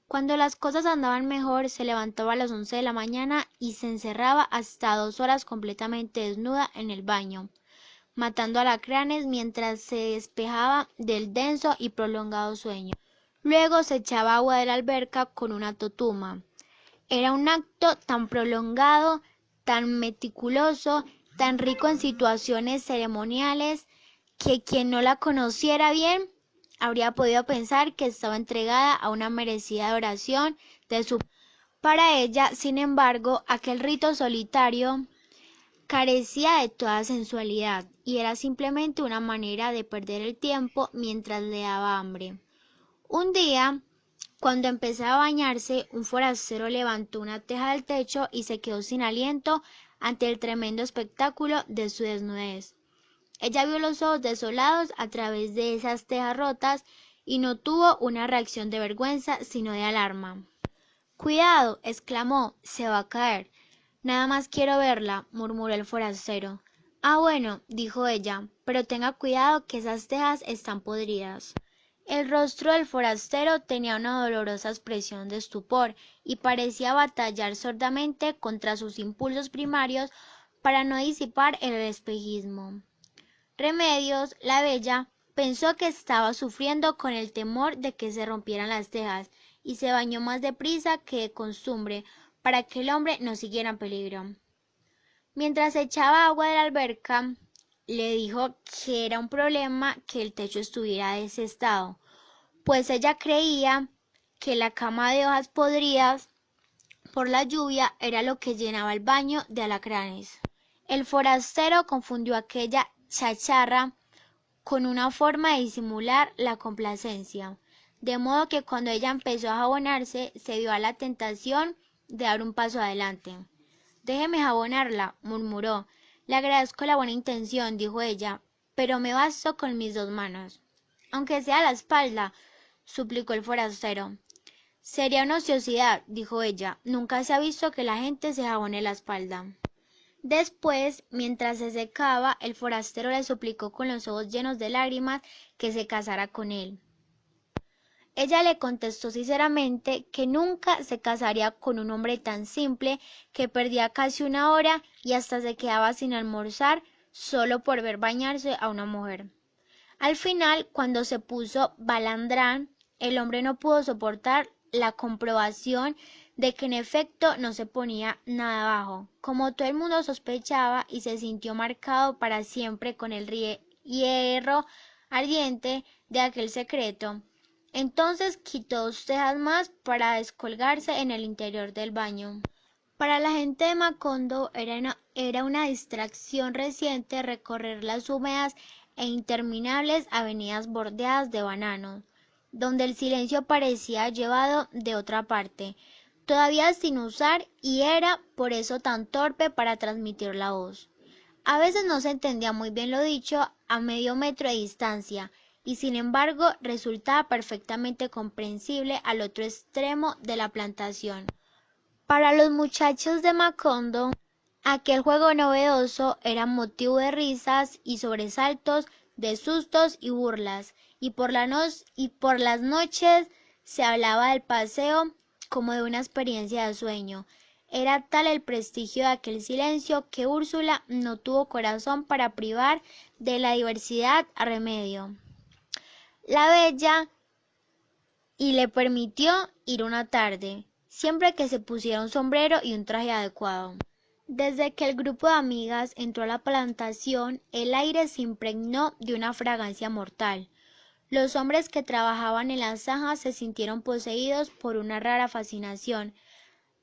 Cuando las cosas andaban mejor, se levantaba a las 11 de la mañana y se encerraba hasta 2 horas completamente desnuda en el baño, matando alacranes mientras se despejaba del denso y prolongado sueño. Luego se echaba agua de la alberca con una totuma. Era un acto tan prolongado, tan meticuloso, tan rico en situaciones ceremoniales, que quien no la conociera bien habría podido pensar que estaba entregada a una merecida adoración de su... Para ella, sin embargo, aquel rito solitario carecía de toda sensualidad y era simplemente una manera de perder el tiempo mientras le daba hambre. Un día, cuando empezaba a bañarse, un forastero levantó una teja del techo y se quedó sin aliento ante el tremendo espectáculo de su desnudez. Ella vio los ojos desolados a través de esas tejas rotas y no tuvo una reacción de vergüenza, sino de alarma. «Cuidado», exclamó, «se va a caer». «Nada más quiero verla», murmuró el forastero. «Ah, bueno», dijo ella, «pero tenga cuidado que esas tejas están podridas». El rostro del forastero tenía una dolorosa expresión de estupor y parecía batallar sordamente contra sus impulsos primarios para no disipar el espejismo. Remedios, la bella, pensó que estaba sufriendo con el temor de que se rompieran las tejas y se bañó más deprisa que de costumbre para que el hombre no siguiera en peligro. Mientras echaba agua de la alberca, le dijo que era un problema que el techo estuviera de ese estado, pues ella creía que la cama de hojas podridas por la lluvia era lo que llenaba el baño de alacranes. El forastero confundió aquella chacharra con una forma de disimular la complacencia, de modo que cuando ella empezó a jabonarse, se vio a la tentación de dar un paso adelante. «Déjeme jabonarla», murmuró. «Le agradezco la buena intención», dijo ella, «pero me basto con mis 2 manos». «Aunque sea la espalda», suplicó el forastero. «Sería una ociosidad», dijo ella. «Nunca se ha visto que la gente se jabone la espalda». Después, mientras se secaba, el forastero le suplicó con los ojos llenos de lágrimas que se casara con él. Ella le contestó sinceramente que nunca se casaría con un hombre tan simple que perdía casi 1 hora y hasta se quedaba sin almorzar solo por ver bañarse a una mujer. Al final, cuando se puso balandrán, el hombre no pudo soportar la comprobación de que en efecto no se ponía nada abajo, como todo el mundo sospechaba, y se sintió marcado para siempre con el hierro ardiente de aquel secreto. Entonces quitó 2 tejas más para descolgarse en el interior del baño. Para la gente de Macondo era una distracción reciente recorrer las húmedas e interminables avenidas bordeadas de bananos, donde el silencio parecía llevado de otra parte, todavía sin usar, y era por eso tan torpe para transmitir la voz. A veces no se entendía muy bien lo dicho a medio metro de distancia, y sin embargo resultaba perfectamente comprensible al otro extremo de la plantación. Para los muchachos de Macondo, aquel juego novedoso era motivo de risas y sobresaltos, de sustos y burlas, y por las noches se hablaba del paseo como de una experiencia de sueño. Era tal el prestigio de aquel silencio que Úrsula no tuvo corazón para privar de la diversidad a Remedio, la bella, y le permitió ir una tarde, siempre que se pusiera un sombrero y un traje adecuado. Desde que el grupo de amigas entró a la plantación, el aire se impregnó de una fragancia mortal. Los hombres que trabajaban en las zanjas se sintieron poseídos por una rara fascinación,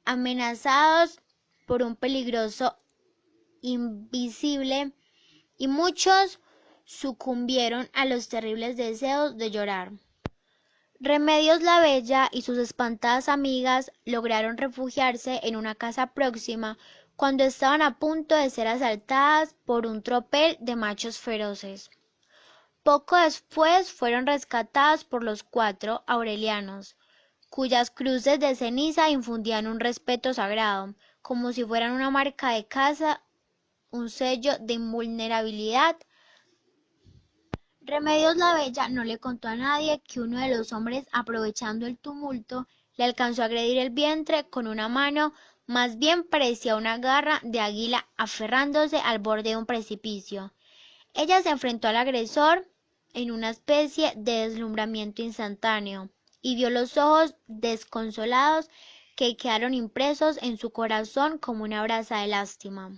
amenazados por un peligroso invisible, y muchos sucumbieron a los terribles deseos de llorar. Remedios la Bella y sus espantadas amigas lograron refugiarse en una casa próxima cuando estaban a punto de ser asaltadas por un tropel de machos feroces. Poco después fueron rescatadas por los 4 aurelianos, cuyas cruces de ceniza infundían un respeto sagrado, como si fueran una marca de casa, un sello de invulnerabilidad. Remedios la Bella no le contó a nadie que uno de los hombres, aprovechando el tumulto, le alcanzó a agredir el vientre con una mano, más bien parecía una garra de águila aferrándose al borde de un precipicio. Ella se enfrentó al agresor en una especie de deslumbramiento instantáneo, y vio los ojos desconsolados que quedaron impresos en su corazón como una brasa de lástima.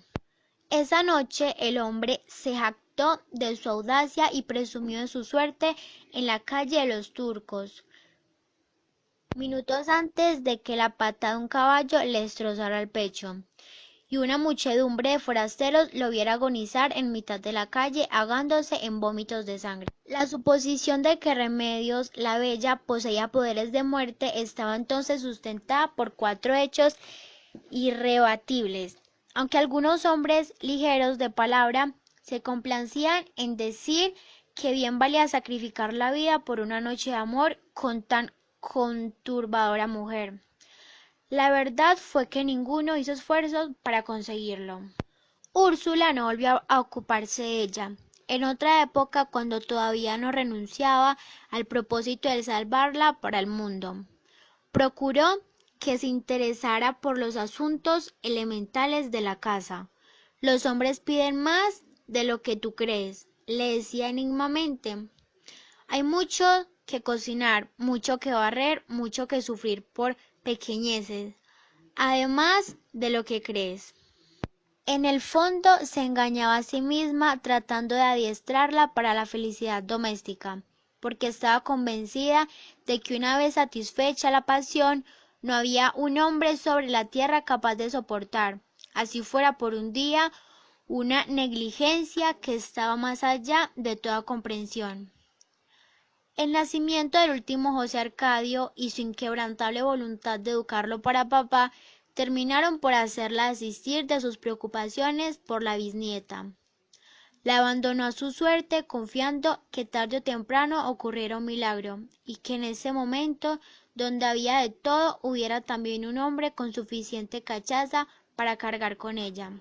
Esa noche el hombre se jactó de su audacia y presumió de su suerte en la calle de los Turcos, minutos antes de que la pata de un caballo le destrozara el pecho, y una muchedumbre de forasteros lo viera agonizar en mitad de la calle, ahogándose en vómitos de sangre. La suposición de que Remedios la Bella poseía poderes de muerte estaba entonces sustentada por 4 hechos irrebatibles, aunque algunos hombres ligeros de palabra se complacían en decir que bien valía sacrificar la vida por una noche de amor con tan conturbadora mujer. La verdad fue que ninguno hizo esfuerzos para conseguirlo. Úrsula no volvió a ocuparse de ella. En otra época, cuando todavía no renunciaba al propósito de salvarla para el mundo, procuró que se interesara por los asuntos elementales de la casa. Los hombres piden más de lo que tú crees, le decía enigmamente. Hay mucho que cocinar, mucho que barrer, mucho que sufrir por pequeñeces, además de lo que crees. En el fondo se engañaba a sí misma tratando de adiestrarla para la felicidad doméstica, porque estaba convencida de que una vez satisfecha la pasión, no había un hombre sobre la tierra capaz de soportar, así fuera por un día, una negligencia que estaba más allá de toda comprensión. El nacimiento del último José Arcadio y su inquebrantable voluntad de educarlo para papá terminaron por hacerla desistir de sus preocupaciones por la bisnieta. La abandonó a su suerte confiando que tarde o temprano ocurriera un milagro, y que en ese momento, donde había de todo, hubiera también un hombre con suficiente cachaza para cargar con ella.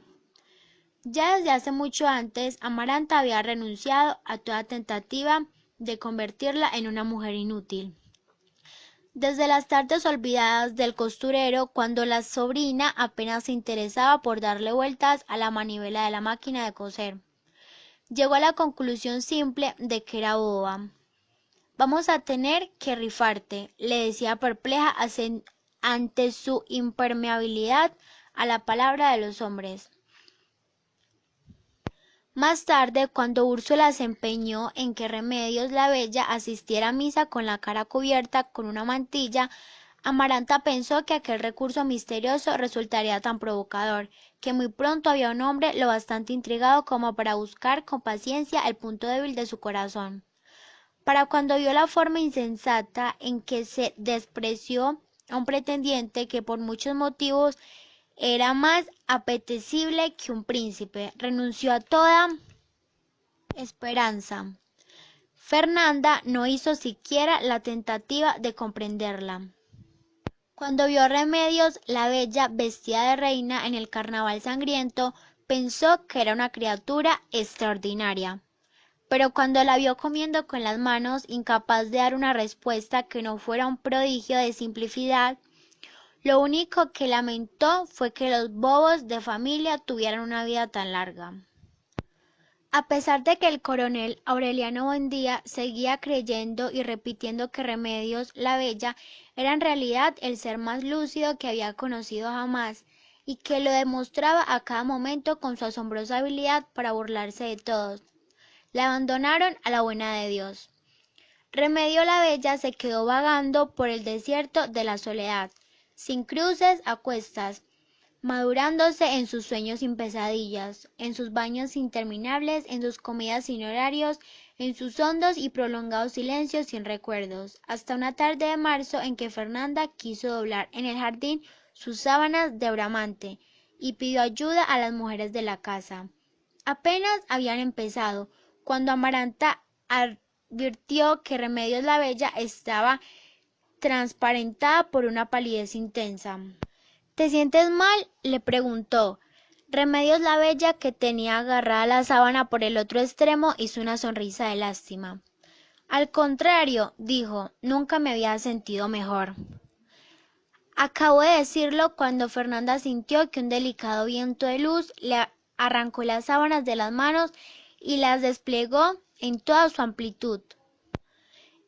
Ya desde hace mucho antes, Amaranta había renunciado a toda tentativa de convertirla en una mujer inútil. Desde las tardes olvidadas del costurero, cuando la sobrina apenas se interesaba por darle vueltas a la manivela de la máquina de coser, llegó a la conclusión simple de que era boba. «Vamos a tener que rifarte», le decía perpleja ante su impermeabilidad a la palabra de los hombres. Más tarde, cuando Úrsula se empeñó en que Remedios la Bella asistiera a misa con la cara cubierta con una mantilla, Amaranta pensó que aquel recurso misterioso resultaría tan provocador, que muy pronto había un hombre lo bastante intrigado como para buscar con paciencia el punto débil de su corazón. Para cuando vio la forma insensata en que se despreció a un pretendiente que por muchos motivos era más apetecible que un príncipe, renunció a toda esperanza. Fernanda no hizo siquiera la tentativa de comprenderla. Cuando vio a Remedios la Bella vestida de reina en el carnaval sangriento, pensó que era una criatura extraordinaria. Pero cuando la vio comiendo con las manos, incapaz de dar una respuesta que no fuera un prodigio de simplicidad, lo único que lamentó fue que los bobos de familia tuvieran una vida tan larga. A pesar de que el coronel Aureliano Buendía seguía creyendo y repitiendo que Remedios la Bella era en realidad el ser más lúcido que había conocido jamás, y que lo demostraba a cada momento con su asombrosa habilidad para burlarse de todos, la abandonaron a la buena de Dios. Remedios la Bella se quedó vagando por el desierto de la soledad, sin cruces a cuestas, madurándose en sus sueños sin pesadillas, en sus baños interminables, en sus comidas sin horarios, en sus hondos y prolongados silencios sin recuerdos, hasta una tarde de marzo en que Fernanda quiso doblar en el jardín sus sábanas de bramante y pidió ayuda a las mujeres de la casa. Apenas habían empezado, cuando Amaranta advirtió que Remedios la Bella estaba transparentada por una palidez intensa. ¿Te sientes mal?, le preguntó. Remedios la Bella, que tenía agarrada la sábana por el otro extremo, hizo una sonrisa de lástima. Al contrario, dijo, nunca me había sentido mejor. Acabo de decirlo cuando Fernanda sintió que un delicado viento de luz le arrancó las sábanas de las manos y las desplegó en toda su amplitud.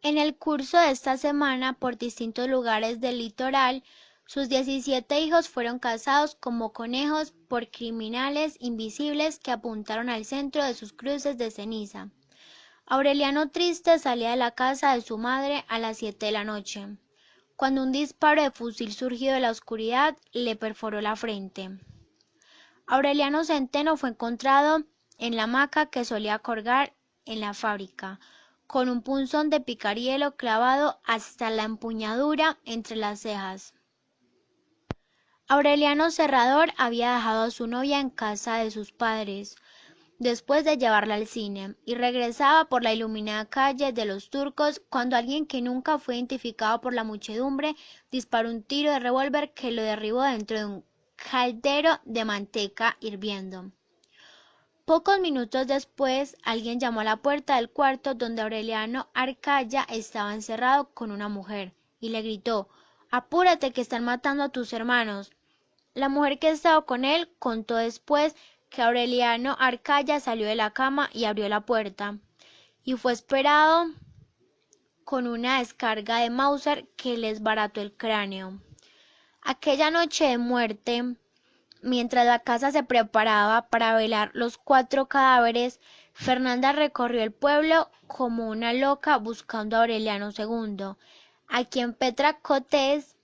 En el curso de esta semana, por distintos lugares del litoral, sus 17 hijos fueron cazados como conejos por criminales invisibles que apuntaron al centro de sus cruces de ceniza. Aureliano triste salía de la casa de su madre a las 7 de la noche, cuando un disparo de fusil surgido de la oscuridad le perforó la frente. Aureliano Centeno fue encontrado en la hamaca que solía colgar en la fábrica, con un punzón de picarielo clavado hasta la empuñadura entre las cejas. Aureliano Serrador había dejado a su novia en casa de sus padres, después de llevarla al cine, y regresaba por la iluminada calle de los Turcos cuando alguien que nunca fue identificado por la muchedumbre disparó un tiro de revólver que lo derribó dentro de un caldero de manteca hirviendo. Pocos minutos después, alguien llamó a la puerta del cuarto donde Aureliano Arcaya estaba encerrado con una mujer, y le gritó: «¡Apúrate, que están matando a tus hermanos!». La mujer que estaba con él contó después que Aureliano Arcaya salió de la cama y abrió la puerta, y fue esperado con una descarga de Mauser que les barató el cráneo. Aquella noche de muerte, mientras la casa se preparaba para velar los 4 cadáveres, Fernanda recorrió el pueblo como una loca buscando a Aureliano II, a quien Petra Cotes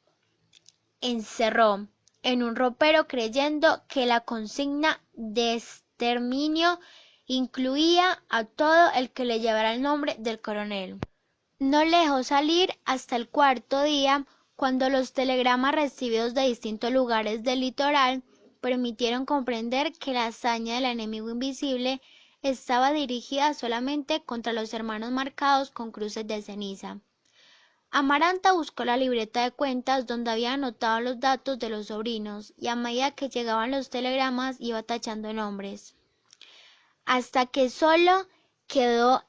encerró en un ropero creyendo que la consigna de exterminio incluía a todo el que le llevara el nombre del coronel. No le dejó salir hasta el 4.º día, cuando los telegramas recibidos de distintos lugares del litoral permitieron comprender que la hazaña del enemigo invisible estaba dirigida solamente contra los hermanos marcados con cruces de ceniza. Amaranta buscó la libreta de cuentas donde había anotado los datos de los sobrinos, y a medida que llegaban los telegramas iba tachando nombres, hasta que solo quedó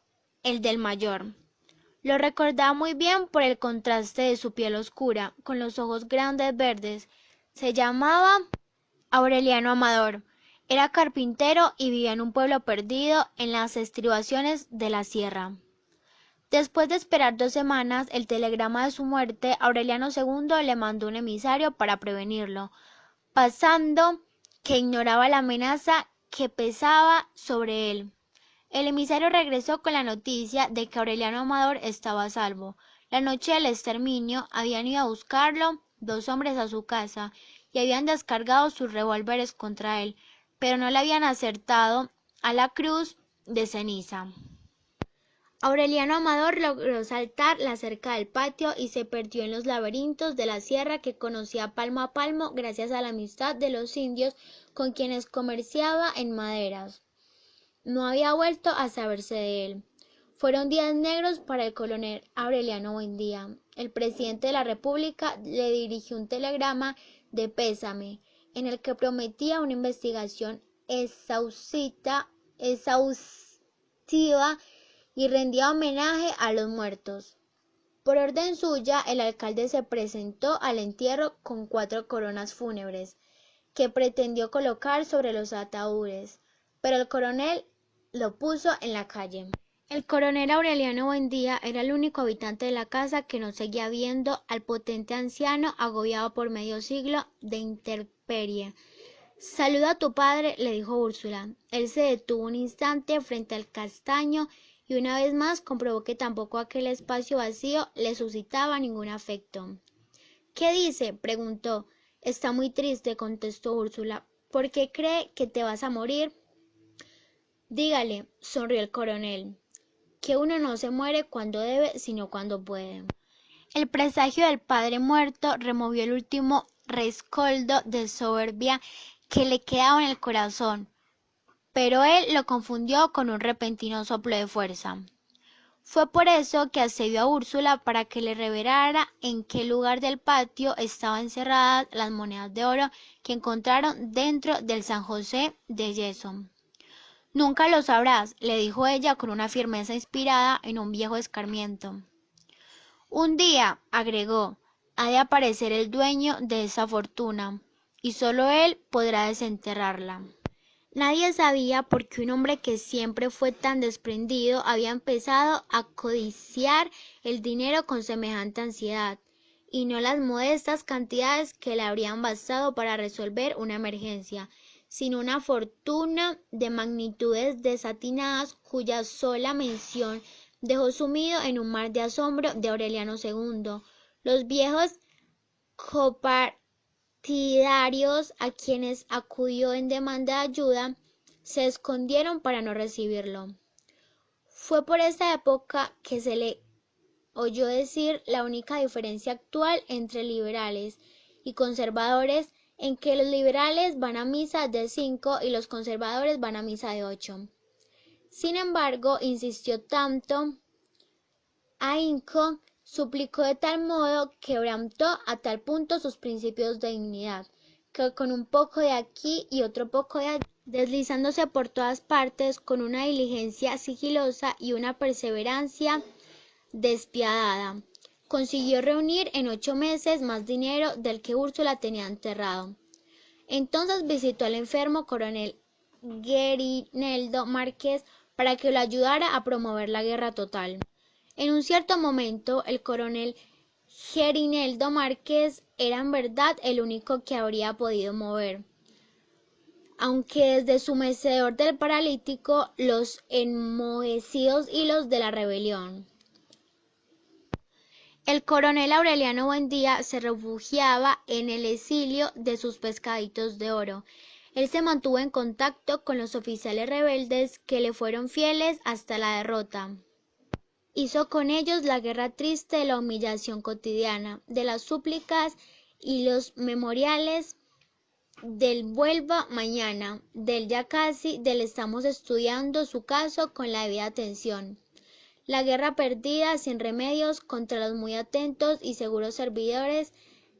el del mayor. Lo recordaba muy bien por el contraste de su piel oscura, con los ojos grandes verdes. Se llamaba Aureliano Amador. Era carpintero y vivía en un pueblo perdido en las estribaciones de la sierra. Después de esperar 2 semanas el telegrama de su muerte, Aureliano II le mandó un emisario para prevenirlo, pasando que ignoraba la amenaza que pesaba sobre él. El emisario regresó con la noticia de que Aureliano Amador estaba a salvo. La noche del exterminio habían ido a buscarlo 2 hombres a su casa y habían descargado sus revólveres contra él, pero no le habían acertado a la cruz de ceniza. Aureliano Amador logró saltar la cerca del patio y se perdió en los laberintos de la sierra que conocía palmo a palmo gracias a la amistad de los indios con quienes comerciaba en maderas. No había vuelto a saberse de él. Fueron días negros para el coronel Aureliano Buendía. El presidente de la República le dirigió un telegrama de pésame, en el que prometía una investigación exhaustiva y rendía homenaje a los muertos. Por orden suya, el alcalde se presentó al entierro con 4 coronas fúnebres, que pretendió colocar sobre los ataúdes, pero el coronel lo puso en la calle. El coronel Aureliano Buendía era el único habitante de la casa que no seguía viendo al potente anciano agobiado por medio siglo de intemperie. «Saluda a tu padre», le dijo Úrsula. Él se detuvo un instante frente al castaño y una vez más comprobó que tampoco aquel espacio vacío le suscitaba ningún afecto. «¿Qué dice?», preguntó. «Está muy triste», contestó Úrsula. «¿Por qué cree que te vas a morir?» «Dígale», sonrió el coronel, «que uno no se muere cuando debe, sino cuando puede». El presagio del padre muerto removió el último rescoldo de soberbia que le quedaba en el corazón, pero él lo confundió con un repentino soplo de fuerza. Fue por eso que accedió a Úrsula para que le revelara en qué lugar del patio estaban encerradas las monedas de oro que encontraron dentro del San José de yeso. «Nunca lo sabrás», le dijo ella con una firmeza inspirada en un viejo escarmiento. «Un día», agregó, «ha de aparecer el dueño de esa fortuna, y solo él podrá desenterrarla». Nadie sabía por qué un hombre que siempre fue tan desprendido había empezado a codiciar el dinero con semejante ansiedad, y no las modestas cantidades que le habrían bastado para resolver una emergencia, sino una fortuna de magnitudes desatinadas cuya sola mención dejó sumido en un mar de asombro de Aureliano II. Los viejos copartidarios a quienes acudió en demanda de ayuda se escondieron para no recibirlo. Fue por esa época que se le oyó decir la única diferencia actual entre liberales y conservadores, en que los liberales van a misa de 5 y los conservadores van a misa de 8. Sin embargo, insistió tanto ahínco, suplicó de tal modo, quebrantó a tal punto sus principios de dignidad, que con un poco de aquí y otro poco de allá, deslizándose por todas partes con una diligencia sigilosa y una perseverancia despiadada, consiguió reunir en 8 meses más dinero del que Úrsula tenía enterrado. Entonces visitó al enfermo coronel Gerineldo Márquez para que lo ayudara a promover la guerra total. En un cierto momento, el coronel Gerineldo Márquez era en verdad el único que habría podido mover, aunque desde su mecedor del paralítico, los enmohecidos hilos de la rebelión. El coronel Aureliano Buendía se refugiaba en el exilio de sus pescaditos de oro. Él se mantuvo en contacto con los oficiales rebeldes que le fueron fieles hasta la derrota. Hizo con ellos la guerra triste de la humillación cotidiana, de las súplicas y los memoriales, del vuelva mañana, del ya casi, del estamos estudiando su caso con la debida atención. La guerra perdida sin remedios contra los muy atentos y seguros servidores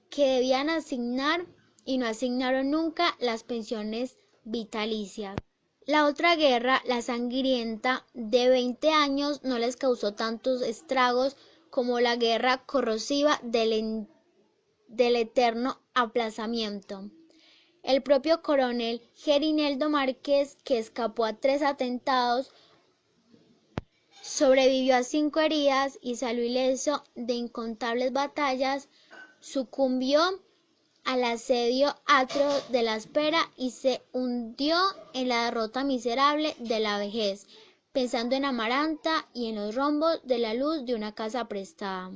que debían asignar y no asignaron nunca las pensiones vitalicias. La otra guerra, la sangrienta, de 20 años, no les causó tantos estragos como la guerra corrosiva del eterno aplazamiento. El propio coronel Gerineldo Márquez, que escapó a 3 atentados, Sobrevivió a 5 heridas y salió ileso de incontables batallas, sucumbió al asedio atroz de la espera y se hundió en la derrota miserable de la vejez, pensando en Amaranta y en los rombos de la luz de una casa prestada.